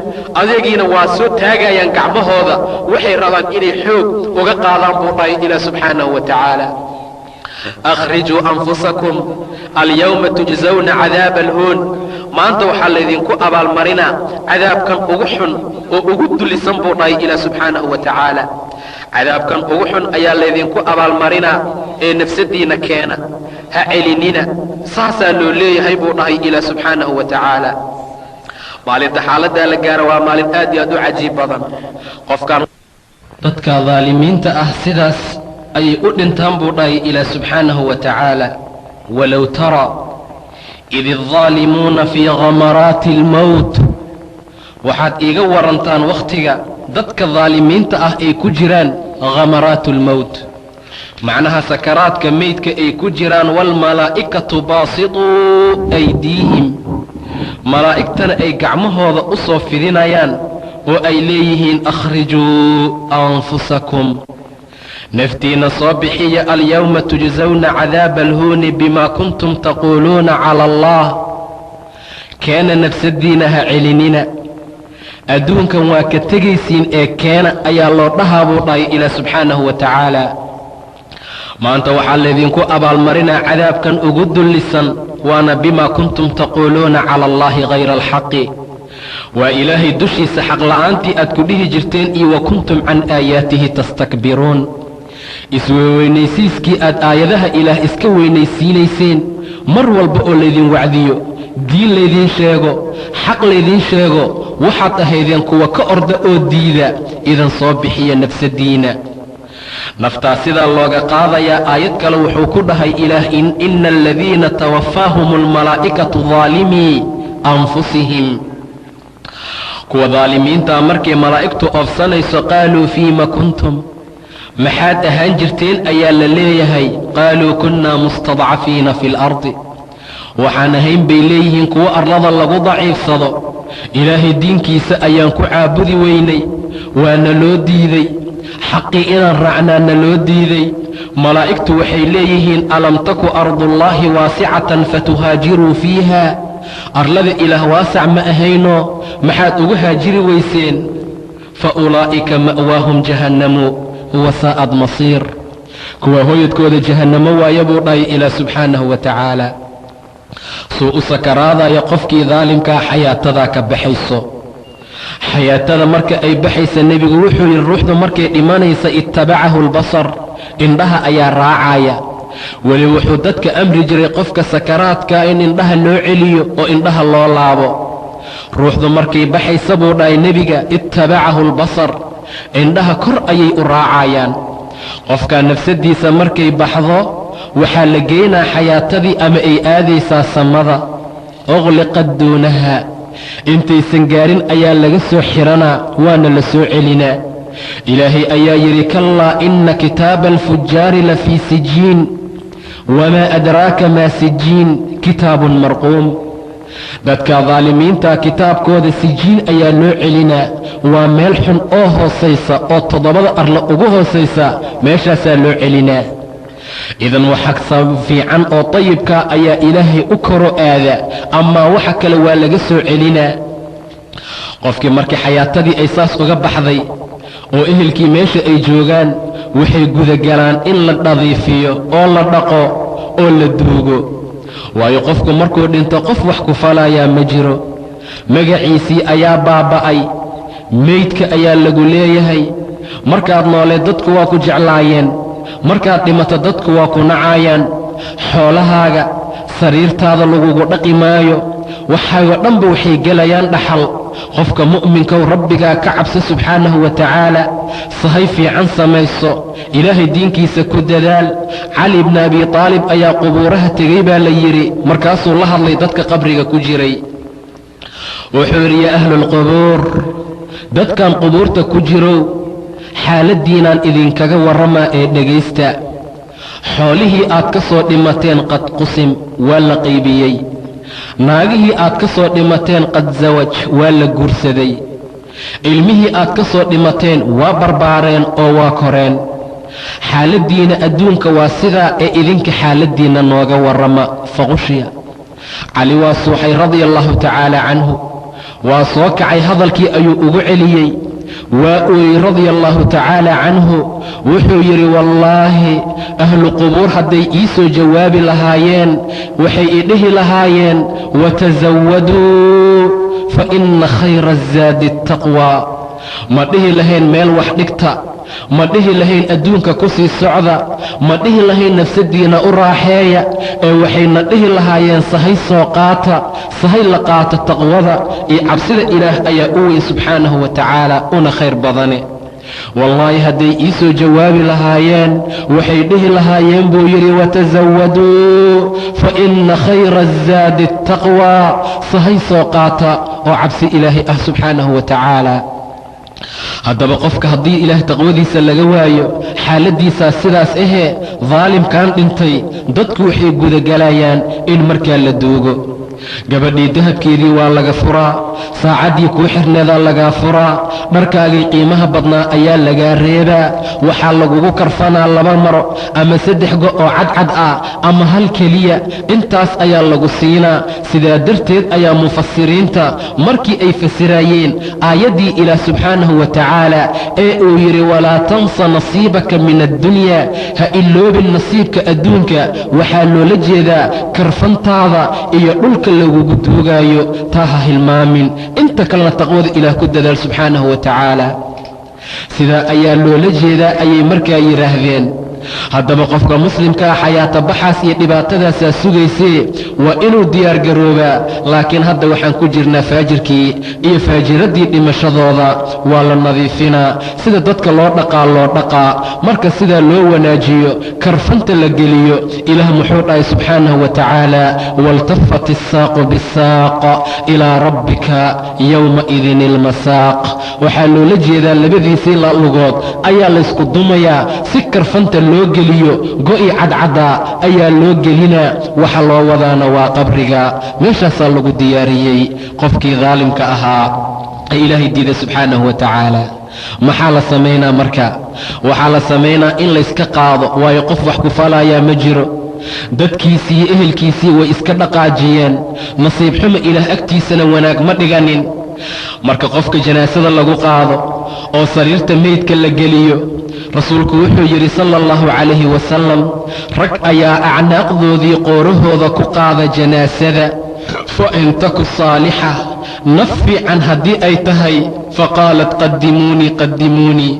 adeegiina waa soo taagayaan gacmahooda waxay rabaan inay xoog uga qaadaan buu dhahay ilaah subxaanahu wa tacaala akhrijuu anfusakum alyawma tujsawna cadaaba alhuun maanta waxaa laydinku abaalmarinaa cadaabkan ugu xun oo ugu dulisan buu dhahay ilaah subxaanahu wa tacaala cadaabkan ugu xun ayaa laydinku abaalmarinaa ee nafsadiina keena ha celinina saasaa loo leeyahay buu dhahay ilaah subxaanahu wa tacaala maalinta xaaladdaa la gaara waa maalin aad iyo aad u cajiib badan qofkan dadka daalimiinta ah sidaas ayay u dhintaan buu dhahay ilaah subxaanahu wa tacaala walow tara id الظaalimuuna fii gamaraati اlmowt waxaad iiga warantaan wakhtiga dadka daalimiinta ah ay ku jiraan gamaraatu اlmowt macnaha sakaraadka meydka ay ku jiraan waalmalaa'ikatu baasituu aydiihim malaa'igtana ay gacmahooda u soo fidinayaan oo ay leeyihiin akhrijuu anfusakum naftiina soo bixiya alyawma tujsawna cadaaba alhuuni bimaa kuntum taquuluuna cala allah keena nafsadiina ha celinina adduunkan waa ka tegaysiin ee keena ayaa loo dhahaa buu dhahay ilaah subxaanahu wa tacaala maanta waxaa laydinku abaalmarinaa cadaabkan ugu dullisan waana bimaa kuntum taquuluuna cala allahi hayra alxaqi waa ilaahay dushiisa xaqla'aantii aad ku dhihi jirteen iyo wa kuntum can aayaatihi tastakbiruun isweynaysiiskii aad aayadaha ilaah iska weynaysiinayseen mar walba oo laydin wacdiyo diin laydiin sheego xaq laydiin sheego waxaad ahaydeen kuwa ka orda oo diida idan soo bixiya nafsadiina naftaa sidaa looga qaadayaa aayad kale wuxuu ku dhahay ilaah ina aladiina tawaffaahum almalaa'ikatu daalimii anfusihim kuwa daalimiintaa markay malaa'igtu oofsanayso qaaluu fiima kuntum maxaad ahaan jirteen ayaa la leeyahay qaaluu kunnaa mustadcafiina fi اlardi waxaan ahayn bay leeyihiin kuwo arlada lagu daciifsado. ilaahay diinkiisa ayaan ku caabudi weynay, waana loo diiday. xaqii inaan raacnaana loo diiday. malaa'igtu waxay leeyihiin alam taku ardullaahi waasicatan fatuhaajiruu fiiha, arlada ilaah waasac ma ahayno maxaad ugu haajiri weyseen? fa ulaa'ika ma'waahum jahannamu wasaa'ad masiir, kuwa hooyadkooda jahannamo waaya buu dhahay ilaah subxaanahu wa tacaala. suu u sakaraadaya qofkii daalimkaa xayaatadaa ka baxayso. xayaatada marka ay baxaysa nebigu wuxuu yidhi ruuxdu markay dhimanaysa ittabacahu albasar, indhaha ayaa raacaya. weli wuxuu dadka amri jiray qofka sakaraadkaa in indhaha loo celiyo oo indhaha loo laabo. ruuxdu markay baxaysa buu dhahay nebiga ittabacahu albasar, indhaha kor ayay u raacayaan. qofkaa nafsadiisa markay baxdo waxaa la geynaa xayaatadii ama ay aadaysaa samada. uqliqad duunaha, intaysan gaarin ayaa laga soo xiranaa waana la soo celinaa. ilaahay ayaa yidhi kallaa inna kitaaba alfujaari la fii sijiin wamaa adraaka maa sijiin kitaabun marquum. dadka daalimiinta kitaabkooda sijiin ayaa loo celinaa, waa meel xun oo hoosaysa oo 7 arla ugu hoosaysa, meeshaasaa loo celinaa. idan waxa fiican oo tayibka ayaa ilaahay u koro aada, amaa waxa kale waa laga soo celinaa. qofkii markii xayaatadii ay saas uga baxday oo ehelkii meesha ay joogaan, waxay gudagalaan in la nadiifiyo oo la dhaqo oo la duugo. waayo qofku markuu dhinto qof wax ku falayaa ma jiro. magaciisii ayaa baaba'ay, meydka ayaa lagu leeyahay. markaad nooleed dadku waa ku jeclaayeen, markaad dhimato dadku waa ku nacayaan. xoolahaaga, sariirtaada lagugu dhaqi maayo, waxaagoo dhanba waxay gelayaan dhaxal. qofka mu'minkow rabbigaa ka cabso subxaanahu wa tacaala, sahay fiican samayso, ilaahay diinkiisa ku dadaal. cali bni abi taalib ayaa qubuuraha tegey baa la yidhi, markaasuu la hadlay dadka qabriga ku jiray. wuxuu yidhi yaa ahlulqubuur, dadkan qubuurta ku jirow, xaaladdiinaan idinkaga warramaa ee dhegaysta. xoolihii aad ka soo dhimateen qad qusim, waa la qaybiyey. naagihii aad ka soo dhimateen qad zawaj, waa la guursaday. ilmihii aad ka soo dhimateen waa barbaareen oo waa koreen. xaaladdiina adduunka waa sidaa ee idinka xaaladdiinna nooga warrama. faqushiya, cali waa suuxay radia allahu tacaala canhu, waa soo kacay, hadalkii ayuu ugu celiyey. waa ooyey radia allahu tacaala canhu. wuxuu yidhi wallaahi ahlu qubuur hadday ii soo jawaabi lahaayeen waxay i dhihi lahaayeen watasawaduu fa inna khayra azaadi attaqwa. ma dhihi lahayn meel wax dhigta, ma dhihi lahayn adduunka ku sii socda, ma dhihi lahayn nafsaddiina u raaxeeya, ee waxayna dhihi lahaayeen sahay soo qaata. sahay la qaata taqwada iyo cabsida ilaah ayaa u weyn subxaanahu wa tacaala, una khayr badane. wallaahi hadday ii soo jawaabi lahaayeen waxay dhihi lahaayeen buu yidhi watasawaduu fa inna khayra azaadi attaqwa. sahay soo qaata oo cabsi ilaahay ah subxaanahu wa tacaala. haddaba qofka haddii ilaah taqwadiisa laga waayo, xaaladdiisaa sidaas ahee daalimkan dhintay, dadku waxay gudagalayaan in markaa la duugo. gabadhii dahabkeedii waa laga furaa, saacaddii kuu xirneedaa lagaa furaa, dharkaagii qiimaha badnaa ayaa lagaa reebaa. waxaa lagugu karfanaa 2 maro ama 3 go oo cadcad ah ama hal keliya, intaas ayaa lagu siinaa. sidaa darteed ayaa mufasiriinta markii ay fasiraayeen aayaddii ilaah subxaanahu wa tacaala ee uu yidhi walaa tansa nasiibaka min addunya, ha iloobin nasiibka adduunka, waxaa loola jeedaa karfantaada iyo dhulka lagugu duugaayo, taa ha hilmaamin. inta kalena taqwada ilaah ku dadaal subxaanahu wa tacaala. sidaa ayaa loola jeedaa ayay markaa yidhaahdeen. haddaba qofka muslimkaa xayaata baxaas iyo dhibaatadaasaa sugaysee waa inuu diyaargaroobaa. laakiin hadda waxaan ku jirnaa faajirkii iyo faajiraddii dhimashadooda waa la nadiifinaa. sida dadka loo dhaqaa marka sidaa loo wanaajiyo, karfanta la geliyo. ilaah muxuu dhahay subxaanahu wa tacaala waltafat issaaqu bisaaq ilaa rabbika yowmaidin ilmasaaq. waxaa loola jeedaa labadiisii lugood ayaa laysku dumayaa si karfanta loo geliyo. go'i cadcaddaa ayaa loo gelinaa. waxa loo wadaana waa qabriga meeshaasaa lagu diyaariyey qofkii daalimka ahaa ee ilaahay diiday subxaanahu wa tacaala. maxaa la samaynaa marka? waxaa la samaynaa in layska qaado, waayo qof wax ku falayaa ma jiro. dadkiisii iyo ehelkiisii way iska dhaqaajiyeen, nasiib xumo ilaah agtiisana wanaag ma dhiganin. marka qofka janaasada lagu qaado oo sariirta meydka la geliyo, rasuulku wuxuu yidhi sala allahu calayhi wasalam, rag ayaa acnaaqdoodii qoorahooda ku qaada janaasada. fa in taku saalixa, naf fiican haddii ay tahay, faqaalat qadimuunii qadimuunii.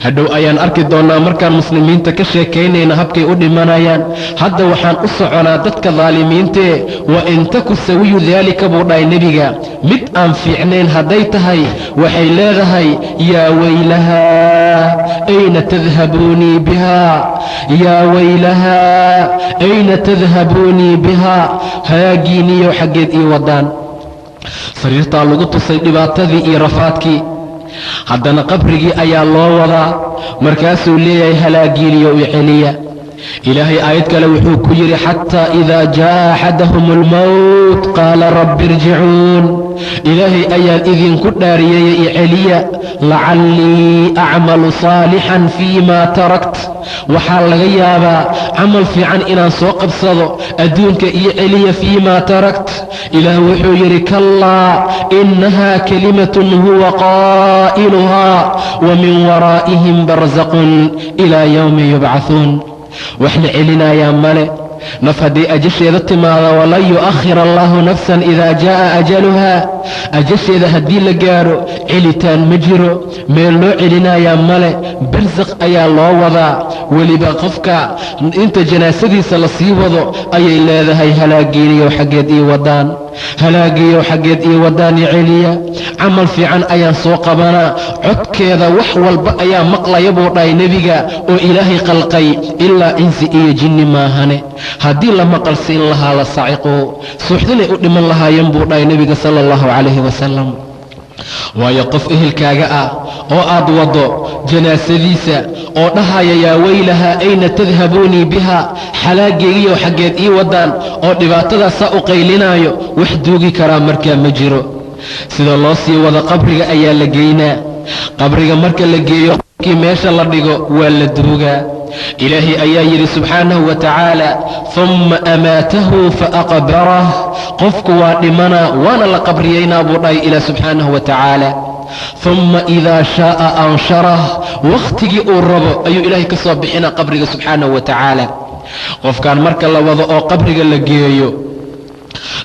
hadhow ayaan arki doonnaa markaan muslimiinta ka sheekaynayna habkay u dhimanayaan. hadda waxaan u soconaa dadka daalimiintee, wa in taku sawiyu daalika buu dhahay nebiga, mid aan fiicnayn hadday tahay, waxay leedahay yaa waylahaa ayna tadhabuunii bihaa, yaa waylahaa ayna tadhabuunii bihaa, haagiiniyo xaggeed ii wadaan. sariirtaa lagu tusay dhibaatadii iyo rafaadkii. haddana qabrigii ayaa loo wadaa, markaasuu leeyahay halaagiiniyo u celiya. ilaahay aayad kale wuxuu ku yidhi xataa idaa jaa'a axadahum almowt qaala rabbi irjicuun. ilaahay ayaan idinku dhaariyey i celiya, lacallii acmalu saalixan fii maa tarakt. waxaa laga yaabaa camal fiican inaan soo qabsado, adduunka iyo celiya fii maa tarakt. ilaah wuxuu yidhi kallaa innahaa kalimatun huwa qaa'iluhaa wa min waraa'ihim barzaqun ilaa yowmi yubcahuun. wax la celinayaa male. naf haddii ajasheeda timaada, walan yu'akhir allaahu nafsan idaa jaa'a ajaluhaa. ajasheeda haddii la gaaro celitaan ma jiro, meel loo celinayaa male. barsaq ayaa loo wadaa. weliba qofka inta janaasadiisa la sii wado ayay leedahay halaagiiniyow xaggeed ii wadaan, halaagiyow xaggeed ii wadaan i celiya. camal fiican ayaan soo qabanaa. codkeeda wax walba ayaa maqlaya buu dhahay nebiga, oo ilaahay qalqay, ilaa insi iyo jinni maahane. haddii la maqalsiin lahaa la saciquu, suuxdinay u dhiman lahaayeen buu dhahay nebiga sala allahu calayhi wasalam. waayo qof ehelkaaga ah oo aad waddo janaasadiisa oo dhahaya yaa weylahaa ayna tadhabuunii biha, xalaaggeegiyo xaggeed ii waddaan, oo dhibaatadaasaa u qaylinaayo, wax duugi karaa markaa ma jiro. sida loo sii wado qabriga ayaa la geynaa. qabriga marka la geeyo qofkii meesha la dhigo waa la duugaa. ilaahay ayaa yidhi subxaanahu wa tacaala, humma amaatahu faaqbarah. qofku waa dhimanaa waana la qabriyaynaa buu dhahay ilaah subxaanahu wa tacaala. humma idaa shaa'a ansharah. wakhtigii uu rabo ayuu ilaahay ka soo bixinaa qabriga subxaanahu wa tacaala. qofkaan marka la wado oo qabriga la geeyo,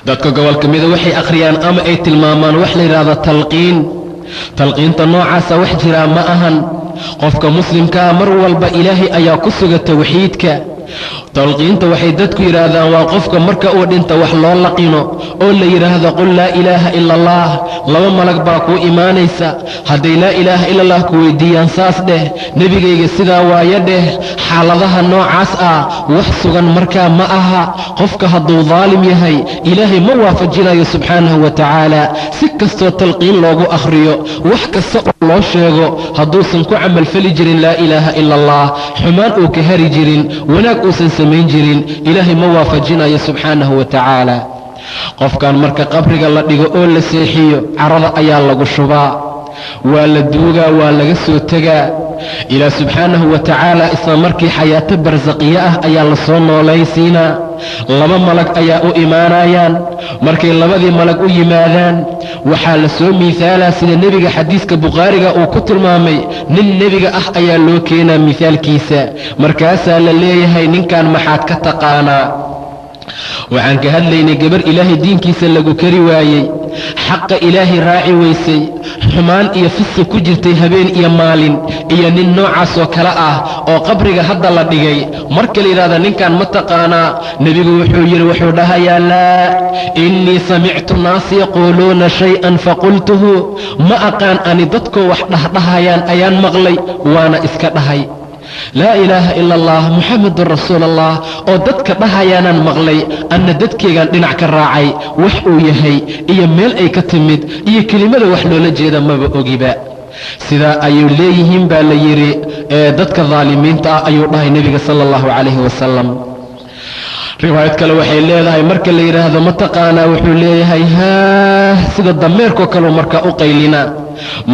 dadka gobolka mida waxay akhriyaan ama ay tilmaamaan wax la yidhaahdo talqiin. talqiinta noocaasa wax jiraa ma ahan. qofka muslimkaa mar walba ilaahay ayaa ku suga tawxiidka. talqiinta waxay dadku yidhaahdaan waa qofka marka uu dhinta wax loo laqino oo la yidhaahdo qul laa ilaaha ila allah. laba malag baa kuu imaanaysa. hadday laa ilaaha ila allah ku weydiiyaan saas dheh, nebigayga sidaa waayo dheh. xaaladaha noocaas ah wax sugan markaa ma aha. qofka hadduu daalim yahay ilaahay ma waafajinayo subxaanahu wa tacaala. si kastoo talqiin loogu akhriyo, wax kasta oo loo sheego, hadduusan ku camalfali jirin laa ilaaha ila allah, xumaan uu ka hari jirin, wanaag uusan samayn jirin, ilaahay ma waafajinayo subxaanahu wa tacaala. qofkan marka qabriga la dhigo oo la seexiyo, carada ayaa lagu shubaa, waa la duugaa, waa laga soo tegaa. ilaah subxaanahu wa tacaala isla markii xayaato barsaqiye ah ayaa la soo noolaysiinaa. laba malag ayaa u imaanayaan. markay labadii malag u yimaadaan, waxaa la soo miisaalaa sida nebiga xadiiska bukhaariga uu ku tilmaamay, nin nebiga ah ayaa loo keenaa miisaalkiisa. markaasaa la leeyahay, ninkan maxaad ka taqaanaa? waxaan ka hadlaynay gabar ilaahay diinkiisa lagu kari waayey, xaqa ilaahay raaci weysay, xumaan iyo fisqi ku jirtay habeen iyo maalin, iyo nin noocaasoo kale ah oo qabriga hadda la dhigay. marka la yidhahda ninkan ma taqaanaa, nebigu wuxuu yidhi, wuxuu dhahayaa laa innii samictu naasi yaquuluuna shay-an faqultuhu. ma aqaan ani dadkoo wax dhahdhahayaan ayaan maqlay, waana iska dhahay. laa ilaaha ila allah muxamadun rasuul allah oo dadka dhahayaanaan maqlay, anna dadkaygaan dhinac ka raacay. wax uu yahay iyo meel ay ka timid iyo kelimada wax loola jeeda maba ogiba. sidaa ayuu leeyihiin baa la yidhi dadka daalimiinta ah, ayuu dhahay nebiga sala allahu calayhi wasalam. riwaayad kale waxay leedahay marka la yidhaahdo mataqaanaa wuxuu leeyahay sida dameerkoo kaleu markaa u qaylinaa.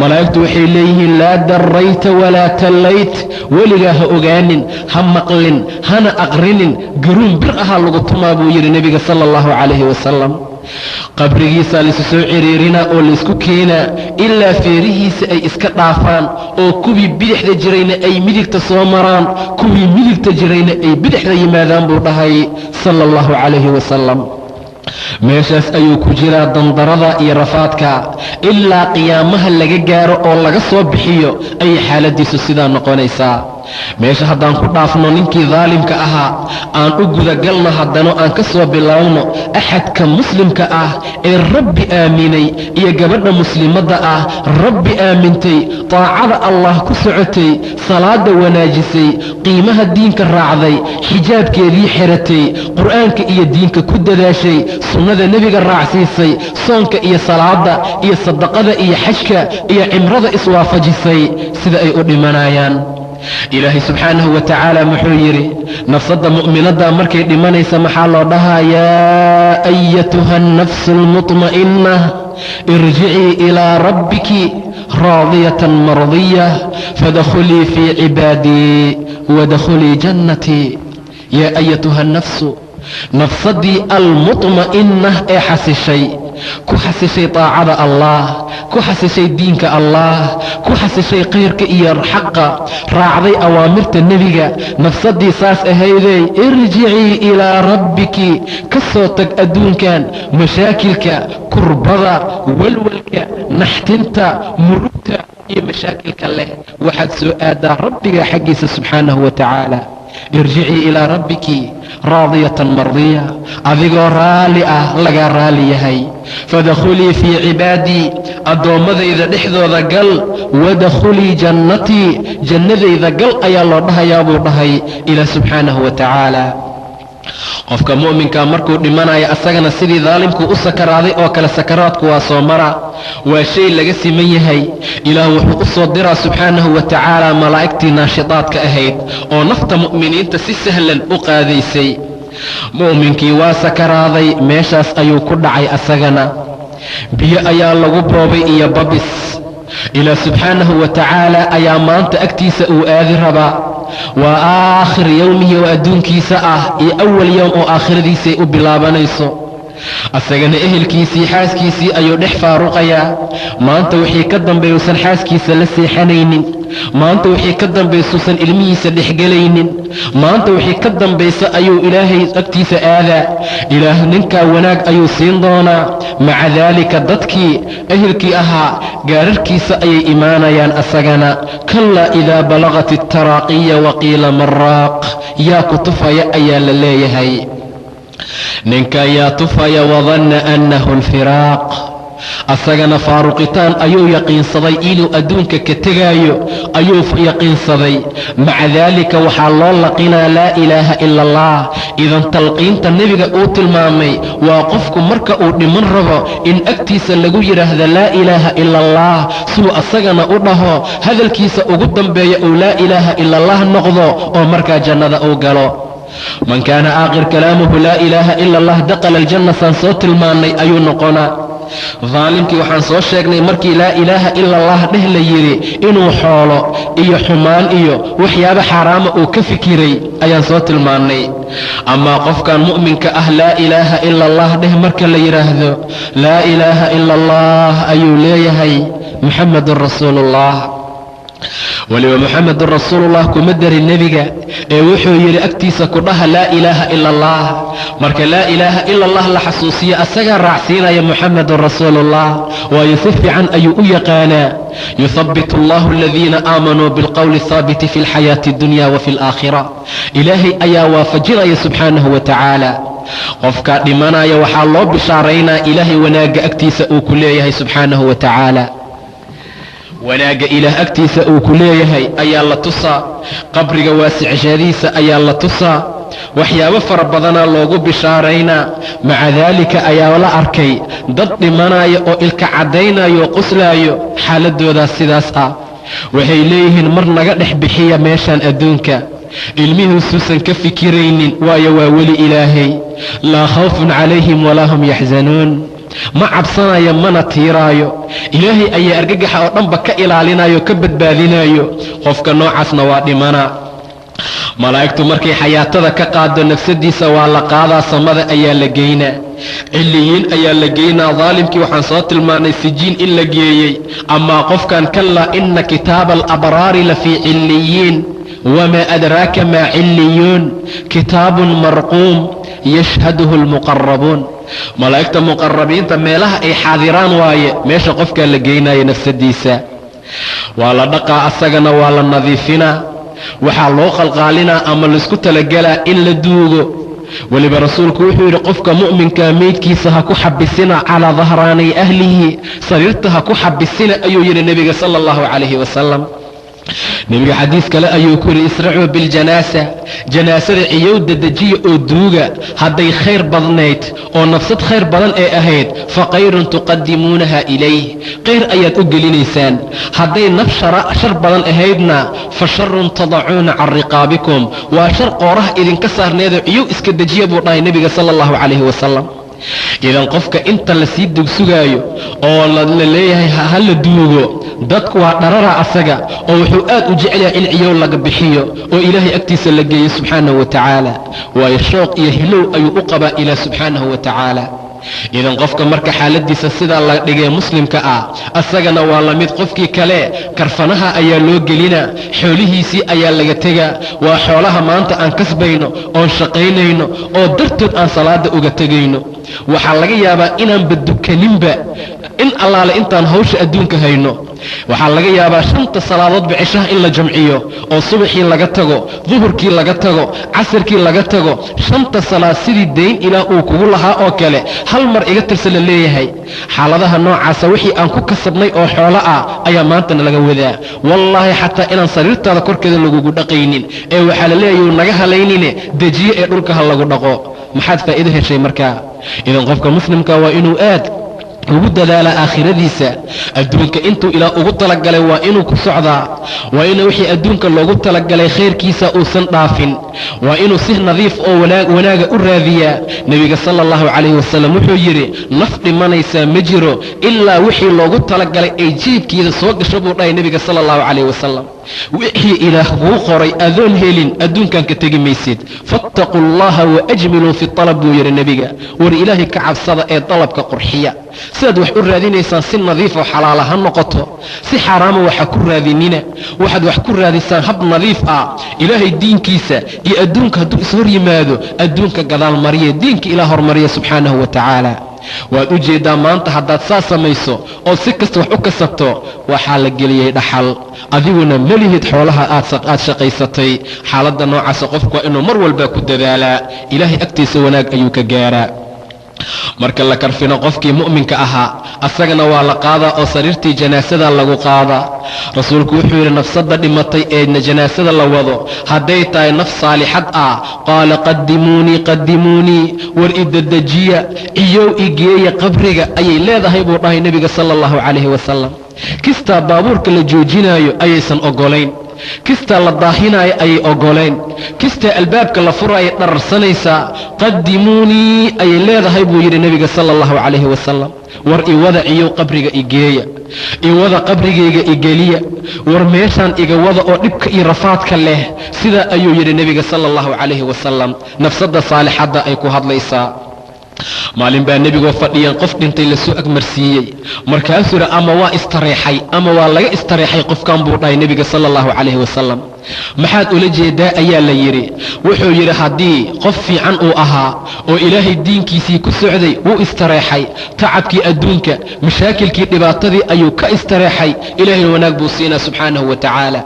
malaa'igtu waxay leeyihiin laa darrayta walaa tallayt, weligaa ha ogaanin, ha maqlin, hana aqrinin, garuun bir ahaa lagu tumaa buu yidhi nebiga sala allahu calayhi wasalam. qabrigiisaa laysu soo ciriirinaa oo laysku keenaa ilaa feerihiisa ay iska dhaafaan, oo kuwii bidixda jirayna ay midigta soo maraan, kuwii midigta jirayna ay bidixda yimaadaan buu dhahay sala allahu calayhi wasalam. meeshaas ayuu ku jiraa dandarada iyo rafaadka ilaa qiyaamaha laga gaaro oo laga soo bixiyo ayay xaaladiisu sidaa noqonaysaa. meesha haddaan ku dhaafno ninkii daalimka ahaa, aan u gudagalno haddana aan ka soo biloawno axadka muslimka ah ee rabbi aaminay iyo gabadha muslimadda ah rabbi aamintay, taacada allah ku socotay, salaada wanaajisay, qiimaha diinka raacday, xijaabkeedii xiratay, qur'aanka iyo diinka ku dadaashay, sunnada nebiga raacsiisay, soonka iyo salaada iyo sadaqada iyo xajka iyo cimrada iswaafajisay, sida ay u dhimanayaan. ilaahay subxaanahu wa tacaala muxuu yidhi nafsadda mu'minadda markay dhimanaysa maxaa loo dhahaa? yaa ayatuha annafsu almutma'inna irjicii ilaa rabbiki raadiyatan mardiyah fadkhulii fii cibaadii wadkhulii jannatii. yaa ayatuha annafsu, nafsaddii almutma'inna ee xasishay, ku xasishay taacada allah, ku xasishay diinka allah, ku xasishay khayrka iyo xaqa, raacday awaamirta nebiga, nafsaddii saas ahaydey irjicii ilaa rabbiki, ka soo tag adduunkan mashaakilka, kurbada, walwalka, naxtinta, murugta iyo mashaakilka leh, waxaad soo aadaa rabbiga xaggiisa subxaanahu wa tacaala. irjicii ilaa rabbiki raadiyatan mardiya, adigoo raalli ah laga raali yahay. fadkhulii fii cibaadii, addoommadayda dhexdooda gal, wadkhulii jannatii, jannadayda gal ayaa loo dhahayaa buu dhahay ilaah subxaanahu wa tacaala. qofka mu'minkaa markuu dhimanayo asagana sidii daalimku u sakaraaday oo kale sakaraadku waa soo mara, waa shay laga siman yahay. ilaah wuxuu u soo diraa subxaanahu wa tacaala malaa'igtii naashitaadka ahayd oo nafta mu'miniinta si sahlan u qaadaysay. mu'minkii waa sakaraaday, meeshaas ayuu ku dhacay asagana. biyo ayaa lagu boobay iyo babis. ilaah subxaanahu wa tacaala ayaa maanta agtiisa uu aadi rabaa. waa aakhir yowmihi oo adduunkiisa ah iyo awal yowm oo aakhiradiisay u bilaabanayso. asagana ehelkiisii xaaskiisii ayuu dhex faaruqayaa. maanta wixii ka dambeeyuusan xaaskiisa la seexanaynin, maanta wixii ka dambaysuusan ilmihiisa dhexgelaynin, maanta wixii ka dambaysa ayuu ilaahay agtiisa aadaa. ilaah ninkaa wanaag ayuu siin doonaa. maca daalika dadkii ehelkii ahaa gaararkiisa ayay imaanayaan asagana. kallaa idaa balagat itaraaqiya waqiila maraaq, yaa ku tufaya ayaa la leeyahay. ninka yaa tufaya wadanna annahu alfiraaq, asagana faaruqitaan ayuu yaqiinsaday inuu adduunka ka tegaayo ayuu yaqiinsaday. maca daalika waxaa loo laqinaa laa ilaaha ila allah. idan talqiinta nebiga uu tilmaamay waa qofku marka uu dhiman rabo in agtiisa lagu yidhaahdo laa ilaaha ila allah, suu asagana u dhaho hadalkiisa ugu dambeeya uu laa ilaaha ila allah noqdo oo markaa jannada uu galo. man kaana aakhir kalaamuhu laa ilaaha ila allah dakhala aljanna, saan soo tilmaannay ayuu noqonaa. daalimkii waxaan soo sheegnay markii laa ilaaha ila allah dheh la yidhi inuu xoolo iyo xumaan iyo waxyaabo xaaraama uu ka fikiray ayaan soo tilmaannay. amaa qofkan mu'minka ah laa ilaaha ila allah dheh marka la yidhaahdo laa ilaaha ila allah ayuu leeyahay muxammadun rasuulullah. weliba muxamedun rasuulullah kuma darin nebiga ee wuxuu yidhi agtiisa ku dhaha laa ilaaha ila allah. marka laa ilaaha ila allah la xasuusiyo asagaa raacsiinaya muxamedun rasuulullah, waayo si fiican ayuu u yaqaanaa. yuhabbitu allahu aladiina aamanuu bilqowli haabiti fi lxayaati addunya wa fi alaakhira. ilaahay ayaa waafajinaya subxaanahu wa tacaala. qofkaa dhimanaya waxaa loo bishaaraynaa ilaahay wanaagga agtiisa uu ku leeyahay subxaanahu wa tacaala. wanaagga ilaah agtiisa uu ku leeyahay ayaa la tusaa. qabriga waasicashadiisa ayaa la tusaa. waxyaabo fara badanaa loogu bishaaraynaa. maca daalika ayaa la arkay dad dhimanaya oo ilka caddaynaya oo qoslaayo. xaaladoodaas sidaas ah. waxay leeyihiin mar naga dhex bixiya meeshaan adduunka. ilmihiisuusan ka fikiraynin waayo waa weli ilaahay laa khawfun calayhim walaa hum yaxzanuun ma cabsanayo mana tiiraayo ilaahay ayaa argagaxa oo dhanba ka ilaalinayo ka badbaadinayo qofka noocaasna waa dhimana malaa'igtu markay xayaatada ka qaado nafsadiisa waa la qaadaa samada ayaa la geynaa cilliyiin ayaa la geynaa daalimkii waxaan soo tilmaanay sijiin in la geeyey amaa qofkan kallaa ina kitaaba alabraari lafii cilliyiin wamaa adraaka maa cilliyuun kitaabun marquum yashhaduhu almuqarabuun malaa'igta muqarabiinta meelaha ay xaadiraan waaye meesha qofkaa la geynaayo nafsadiisa waa la dhaqaa asagana waa la nadiifinaa waxaa loo qalqaalinaa ama laisku talagelaa in la duugo weliba rasuulku wuxuu yidhi qofka mu'minkaa meydkiisa ha ku xabisina calaa dahraanay ahlihi sariirta ha ku xabisina ayuu yidhi nebiga sala allahu calayhi wasalam nebiga xadiis kale ayuu ku yidhi isracuu biljanaasa janaasada ciyowda dejiya oo duuga hadday khayr badnayd oo nafsad khayr badan ee ahayd fa kayrun tuqadimuunaha ilayh khayr ayaad u gelinaysaan hadday naf shar badan ahaydna fa sharun tadacuuna can riqaabikum waa shar qooraha idinka saarneedoo ciyow iska dejiya buu dhahay nebiga sala allahu calayhi wasalam idan qofka inta lasii dugsugaayo oo la leeyahay ha la duugo dadku waa dharara asaga oo wuxuu aad u jecel yahay in ciyow laga bixiyo oo ilaahay agtiisa la geeyo subxaanahu wa tacaala waayo shooq iyo hilow ayuu u qabaa ilaah subxaanahu wa tacaala idan qofka marka xaaladiisa sidaa la dhigay muslimka ah asagana waa la mid qofkii kale karfanaha ayaa loo gelinaa xoolihiisii ayaa laga tegaa waa xoolaha maanta aan kasbayno oon shaqaynayno oo dartood aan salaada uga tegayno waxaa laga yaabaa inaanba dukaninba in allaale intaan hawsha adduunka hayno waxaa laga yaabaa 5 salaadoodba cishaha in la jamciyo oo subaxii laga tago duhurkii laga tago casirkii laga tago 5 salaad sidii dayn ilaah uu kugu lahaa oo kale hal mar iga tirsan la leeyahay xaaladaha noocaasa wixii aan ku kasabnay oo xoolo ah ayaa maantana laga wadaa wallaahi xataa inaan sariirtaada korkeeda lagugu dhaqaynin ee waxaa la leeyahay naga halaynine dejiye ee dhulka ha lagu dhaqo maxaad faa'iido heshay markaa idan qofka muslimka waa inuu aad ugu dadaala aakhiradiisa adduunka intuu ilaah ugu talagalay waa inuu ku socdaa waa inuu wixii adduunka loogu talagalay khayrkiisa uusan dhaafin waa inuu si nadiif oo wanaaga u raadiyaa nebiga sala allahu calayhi wasalam wuxuu yidhi naf dhimanaysaa ma jiro ilaa wixii loogu talagalay ay jiibkiida soo gasho buu dhahay nebiga sala allahu calayhi wasalam wixii ilaah kuu qoray adoon helin adduunkan ka tegi maysid fattaquu allaha waajmiluu fi alab buu yidhi nebiga war ilaahay ka cabsada ee dalabka qurxiya sidaad wax u raadinaysaan si nadiif oo xalaala ha noqoto si xaaraama waxa ku raadinina waxaad wax ku raadisaan hab nadiif ah ilaahay diinkiisa iyo adduunka hadduu ishor yimaado adduunka gadaal mariya diinka ilaah hormariya subxaanahu wa tacaala waad u jeeddaa maanta haddaad saa samayso oo si kasta wax u kasabto waxaa la geliyey dhaxal adiguna melihid xoolaha aad shaqaysatay xaaladda noocaasa qofku waa inuu mar walba ku dadaalaa ilaahay agtiisa wanaag ayuu ka gaaraa marka la karfino qofkii mu'minka ahaa asagana waa la qaadaa oo sariirtii janaasada lagu qaadaa rasuulku wuxuu yidhi nafsadda dhimatay ee janaasada la wado hadday tahay naf saalixad ah qaala qadimuunii war idedejiya ciyow igeeya qabriga ayay leedahay buu dhahay nebiga sala allahu calayhi wasalam kistaa baabuurka la joojinaayo ayaysan ogolayn kistaa la daahinaayo ayay ogoleen kistaa albaabka la furaayo dhararsanaysaa qadimuunii ayay leedahay buu yidhi nebiga sala allahu calayhi wasalam war iwada ciyow qabriga igeeya iwada qabrigayga igeliya war meeshaan iga wada oo dhibka iyo rafaadka leh sidaa ayuu yidhi nebiga sala allahu calayhi wasalam nafsadda saalixadda ay ku hadlaysaa maalin baa nebigoo fadhiyan qof dhintay lasoo agmarsiiyey markaasuu yidhi ama waa istareexay ama waa laga istareexay qofkan buu dhahay nebiga sala allahu calayhi wasalam maxaad ula jeedaa ayaa la yidhi wuxuu yidhi haddii qof fiican uu ahaa oo ilaahay diinkiisii ku socday wuu istareexay tacabkii adduunka mashaakilkii dhibaatadii ayuu ka istareexay ilaahayna wanaag buu siinaa subxaanahu wa tacaala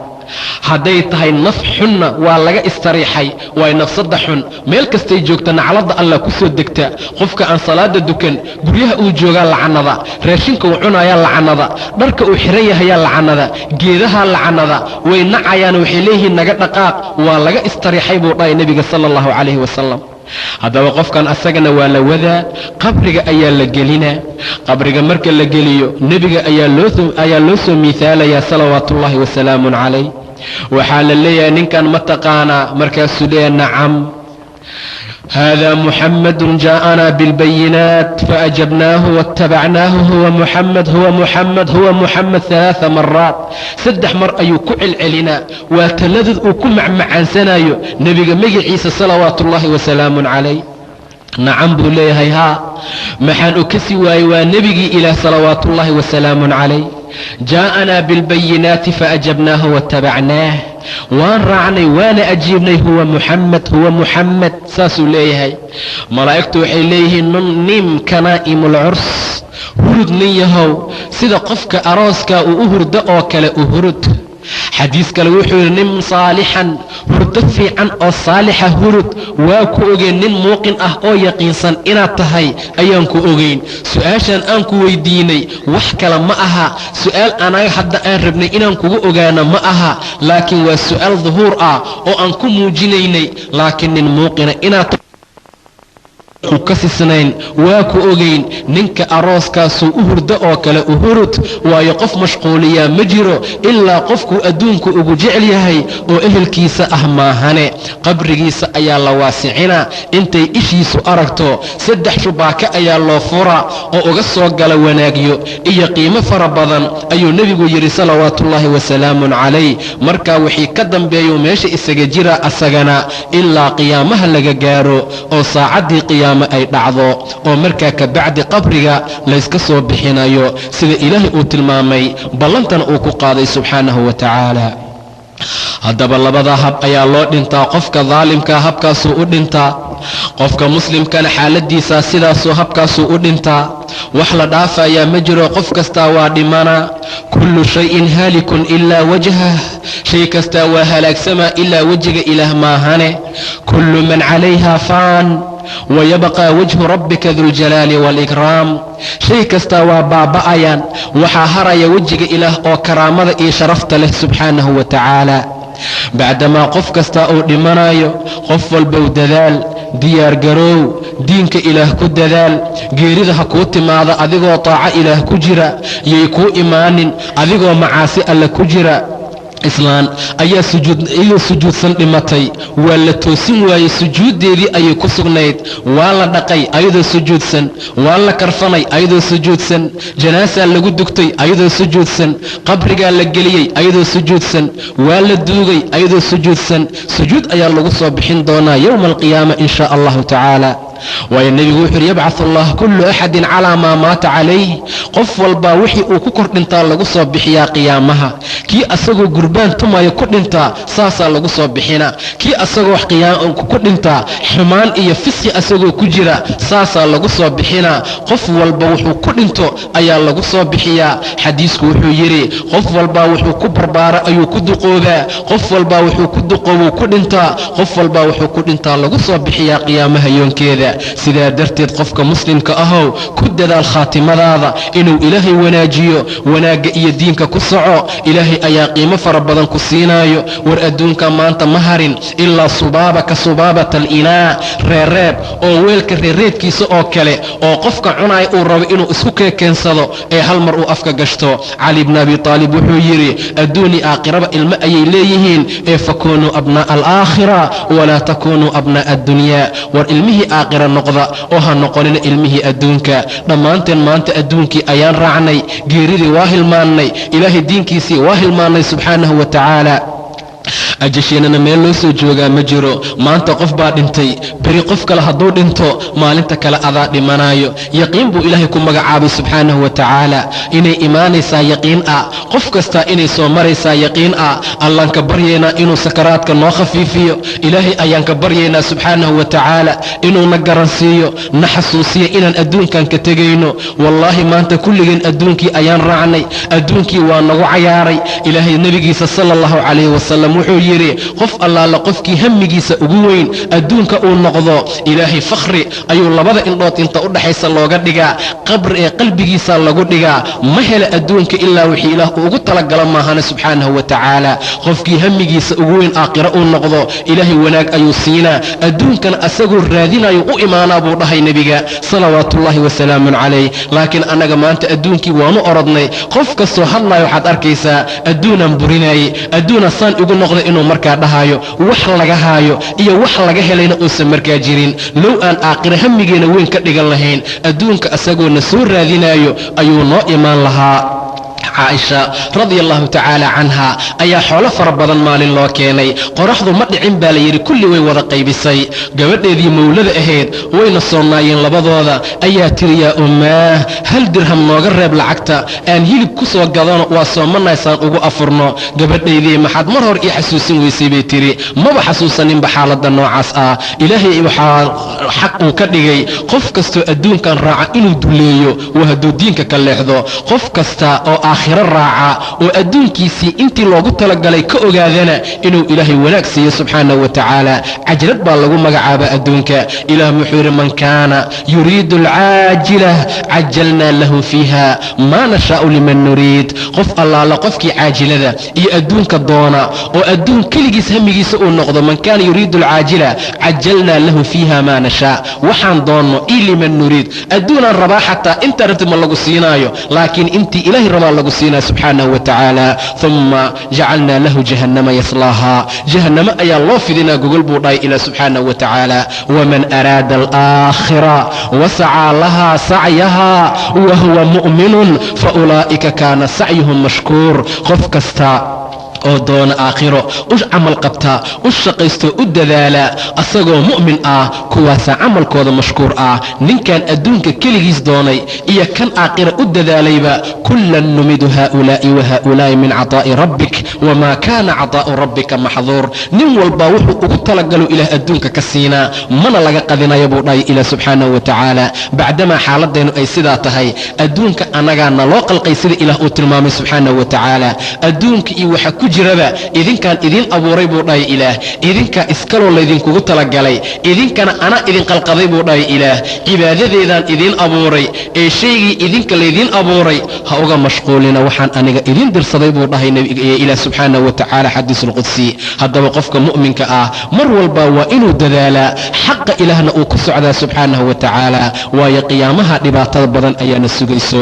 hadday tahay naf xunna waa laga istariixay waay nafsadda xun meel kastay joogta nacladda allah ku soo degta qofka aan salaada dukan guryaha uu joogaa lacanada raashinka uu cunayaa lacanada dharka uu xiran yahayaa lacanada geedaha lacanada way nacayaan waxay leeyihiin naga dhaqaaq waa laga istariixay buu dhahay nebiga sala allahu calayhi wasalam haddaba qofkan asagana waa la wadaa qabriga ayaa la gelinaa qabriga marka la geliyo nebiga ayaa loo soo miihaalayaa salawaatuullaahi wasalaamun calayh وحال اللي نكن متقانا مركز لي نعم هذا محمد جاءنا بالبينات فأجبناه واتبعناه هو محمد هو محمد هو محمد 3 مرات 3 مر أيو كعل علينا وتلذذ وكمع عن سنايو نبي مجعيس صلوات الله وسلام عليه نعم بولي هيها محن أكسي ونبي إلى صلوات الله وسلام عليه جاءنا بالبينات فأجبناه واتبعناه وان رعني وانا أجيبني هو محمد ساسو ليهي ملائكته إليه نم كنائم العرس هرد نيهو سيدا قفك أراسك وأهرد أوكل أهرد حديث كالوحي نم صالحا هرد في عن الصالحة هرد واكو أغين نم موقن أو يقينسا إنا تهي أيانكو أغين سؤاشا أنكو ويديني وحكا معها سؤال أنا حد أنربني إنانكو أغانا معها لكن والسؤال ظهور أو أنكو موجينيني لكن الموقن إنا تهي ukasisnayn waa ku ogeyn ninka arooskaasuu u hurdo oo kale u hurud waayo qof mashquuliyaa ma jiro ilaa qofku adduunku ugu jecel yahay oo ehelkiisa ah maahane qabrigiisa ayaa la waasicinaa intay ishiisu aragto 3 shubaaka ayaa loo fura oo uga soo gala wanaagyo iyo qiimo fara badan ayuu nebigu yidhi salawaatullaahi wasalaamun calayh markaa wixii ka dambeeyo meesha isaga jira asagana ilaa qiyaamaha laga gaaro oo saacaddii qiyaamaha ay dhacdo oo markaa ka bacdi qabriga la iska soo bixinayo sida ilaahay uu tilmaamay ballantan uu ku qaaday subxaanahu wa tacaala haddaba labada hab ayaa loo dhintaa qofka daalimka habkaasuu u dhintaa qofka muslimkana xaaladiisa sidaasuu habkaasuu u dhintaa wax la dhaafayaa ma jiro qof kastaa waa dhimana kullu shayin haalikun ilaa wajhah shay kastaa waa halaagsamaa ilaa wejiga ilaah maahane kullu man calayha faan ويبقى وجه ربك ذو الجلال والإكرام شيء كستا وبابايا وحاهر يوجه إله وكرامة إي شرفت له سبحانه وتعالى بعدما قف كستا أو لمنايو قف البوددال ديار قرو دينك إله كددال قيريدها كوت ماذا أذيقو طاعة إله كجرا يكو إيمان أذيقو معاسي ألا كجرا islaan ayaa sujuudsan dhimatay waa la toosin waayey sujuuddeedii ayay ku sugnayd waa la dhaqay ayadoo sujuudsan waa la karfanay ayadoo sujuudsan janaasaa lagu dugtay ayadoo sujuudsan qabrigaa la geliyey ayadoo sujuudsan waa la duugay ayadoo sujuudsan sujuud ayaa lagu soo bixin doonaa yowma alqiyaama in shaa allahu tacaala waayo nebigu wuxuu yidhi yabcathu allah kullu axadin calaa maa maata calayh qof walbaa wixii uu ku kor dhintaa lagu soo bixiyaa qiyaamaha kii asagoo gurbaan tumayo ku dhintaa saasaa lagu soo bixina kii asagoo ku dhintaa xumaan iyo fisqi asagoo ku jira saasaa lagu soo bixina qof walba wuxuu ku dhinto ayaa lagu soo bixiyaa xadiisku wuxuu yidhi qof walbaa wuxuu ku barbaara ayuu ku duqoobaa qof walbaa wuxuu ku duqoobuu ku dhintaa qof walbaa wuxuu ku dhintaa lagu soo bixiyaa qiyaamaha yoonkeeda sidaa darteed qofka muslimka ahow ku dadaal khaatimadaada inuu ilaahay wanaajiyo wanaagga iyo diinka ku soco ilaahay ayaa qiimo fara badan ku siinaayo war adduunka maanta ma harin ilaa subaabaka subaabata alinaa reereeb oo weelka reereedkiisa oo kale oo qofka cunaaya uu rabo inuu isku keensado ee hal mar uu afka gashto cali bn abi aalib wuxuu yidhi adduuni aakhiraba ilmo ayay leeyihiin ee fakunuu abnaa'a alaakhira walaa takunuu abnaa'a addunyaa war ilmihii aakhira noqda oo ha noqonina ilmihii adduunka dhammaanteen maanta adduunkii ayaan raacnay geeridii waa hilmaannay ilaahay diinkiisii waa hilmaannay subxaanahu wa tacaala ajasheenana meel loo soo joogaa ma jiro maanta qof baa dhintay beri qof kale hadduu dhinto maalinta kale adaa dhimanaayo yaqiin buu ilaahay ku magacaabay subxaanahu wa tacaala inay imaanaysaa yaqiin ah qof kastaa inay soo maraysaa yaqiin ah allaan ka baryaynaa inuu sakaraadka noo khafiifiyo ilaahay ayaan ka baryaynaa subxaanahu wa tacaala inuuna garansiiyo na xasuusiyo inaan adduunkan ka tegayno wallaahi maanta kulligeen adduunkii ayaan raacnay adduunkii waa nagu cayaaray ilaahay nebigiisa sala allahu calayhi wasalam wuxuu yidhi qof allaala qofkii hamigiisa ugu weyn adduunka uu noqdo ilaahay fakhri ayuu labada indhood inta u dhaxaysa looga dhigaa qabri ee qalbigiisa lagu dhigaa ma hela adduunka ilaa wixii ilaah uu ugu talagala maahana subxaanahu wa tacaala qofkii hamigiisa ugu weyn aakhiro uu noqdo ilaahay wanaag ayuu siinaa adduunkana asagoo raadinayo u imaanaa buu dhahay nebiga salawaatullaahi wasalaamun calayh laakiin annaga maanta adduunkii waanu orodnay qof kastoo hadlayo waxaad arkaysaa adduunaan burinaayey adduuna saan igu noqda inuu markaa dhahayo wax laga haayo iyo wax laga helayna uusan markaa jirin low aan aakhiro hamigeena weyn ka dhigan lahayn adduunka asagoo na soo raadinaayo ayuu noo imaan lahaa caaisha radia allahu tacaala canha ayaa xoolo fara badan maalin loo keenay qoraxdu ma dhicin baa la yidhi kulli way wada qaybisay gabadheedii mawlada ahayd wayna soonaayeen labadooda ayaa tiri yaa ummaah hal dirham nooga reeb lacagta aan hilib ku soo gadano waa soomanaysaan ugu afurno gabadhaydii maxaad mar hor ii xasuusin weysay bay tiri maba xasuusaninba xaaladda noocaas ah ilaahay waxaa xaq uu ka dhigay qof kastoo adduunkan raaca inuu duleeyo waa hadduu diinka ka leexdo qof kasta oo aakhiro raaca oo adduunkiisii intii loogu talagalay ka ogaadana inuu ilaahay wanaag siiyo subxaanahu wa tacaala cajlad baa lagu magacaabaa adduunka ilaah wuxuu yidhi man kaana yuriidu alcaajila cajalnaa lahu fiiha maa nashaa'u liman nuriid qof allaala qofkii caajilada iyo adduunka doona oo adduun keligiis hamigiisa uu noqdo man kaana yuriidu alcaajila cajalnaa lahu fiiha maa nashaa waxaan doonno ii liman nuriid adduunaan rabaa xataa intaa rabtid ma lagu siinaayo laakiin intii ilaahay rabaa lagu siinaa subxaanahu wa tacaala uma jacalnaa lahu jahannama yaslaahaa jahannamo ayaa loo fidinaa gogol buu dhahay ilaa subxaanahu wa tacaala waman araada alaakhira wasacaa lahaa sacyahaa wahuwa mu'minun faulaa'ika kaana sacyuhum mashkuur qof kasta oo doona aakhiro u camal qabta u shaqaysto u dadaala asagoo mu'min ah kuwaasaa camalkooda mashkuur ah ninkan adduunka keligiis doonay iyo kan aakhira u dadaalayba kullan numidu haa'ulaa'i wa haa'ulaa'i min cataa'i rabbik wamaa kaana cataa'u rabbika maxduur nin walba wuxuu ugu talagalo ilaah adduunka ka siinaa mana laga qadinayo buu dhahay ilaah subxaanahu wa tacaala bacdamaa xaaladeennu ay sidaa tahay adduunka annagaa naloo qalqay sida ilaah uu tilmaamay subxaanahu wa tacaala adduunka iyo waxa ku jiraba idinkaan idin abuuray buu dhahay ilaah idinkaa iskaloo laydinkugu talagalay idinkana anaa idin qalqaday buu dhahay ilaah cibaadadeedaan idin abuuray ee shaygii idinka laydin abuuray ha uga mashquulina waxaan aniga idin dirsaday buu dhahay ilaah subxaanahu wa tacaala xadiisulqudsi haddaba qofka mu'minka ah mar walba waa inuu dadaalaa xaqa ilaahna uu ku socdaa subxaanahu wa tacaala waayo qiyaamaha dhibaatada badan ayaana sugayso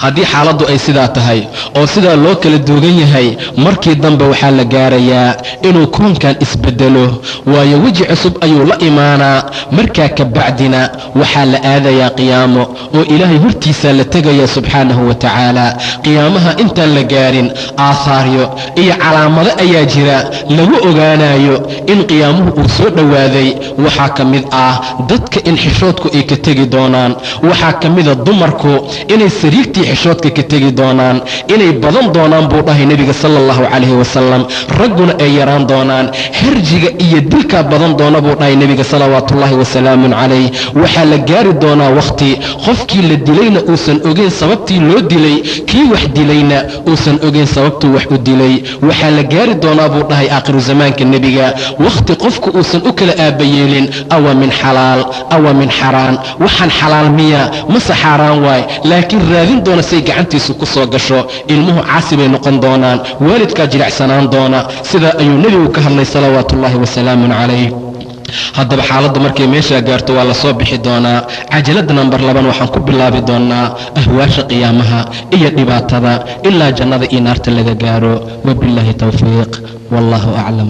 haddii xaaladdu ay sidaa tahay oo sidaa loo kala duugan yahay markii dambe waxaa la gaarayaa inuu koonkan isbeddelo waayo weji cusub ayuu la imaanaa markaa ka bacdina waxaa la aadayaa qiyaamo oo ilaahay hortiisaa la tegaya subxaanahu wa tacaala qiyaamaha intaan la gaarin aahaaryo iyo calaamado ayaa jira lagu ogaanayo in qiyaamuhu uu soo dhowaaday waxaa ka mid ah dadka in xishoodku ay ka tegi doonaan waxaa ka mida dumarku inay sariigtii xishoodka ka tegi doonaan inay badan doonaan buu dhahay nebiga sala allahu calayhi wasalam ragguna ay yaraan doonaan herjiga iyo dilkaa badan doona buu dhahay nebiga salawaatullaahi wasalaamun calayh waxaa la gaari doonaa wakhti qofkii la dilayna uusan ogeyn sababtii loo dilay kii wax dilayna uusan ogeyn sababtuu wax u dilay waxaa la gaari doonaa buu dhahay aakhiru zamaanka nebiga wakhti qofku uusan u kala aabayeelin awa min xalaal awa min xaraan waxaan xalaal miya mase xaaraan waay laakiin raadin doona say gacantiisu ku soo gasho ilmuhu caasi bay noqon doonaan waalidkaa jilicsanaan doona sidaa ayuu nebigu ka hadlay salawaatullaahi wasalaamun calayh haddaba xaaladdu markay meeshaa gaarto waa la soo bixi doonaa cajalada nambar 2 waxaan ku bilaabi doonaa ahwaasha qiyaamaha iyo dhibaatada ilaa jannada iyo naarta laga gaaro wabilaahi tawfiiq wallaahu aclam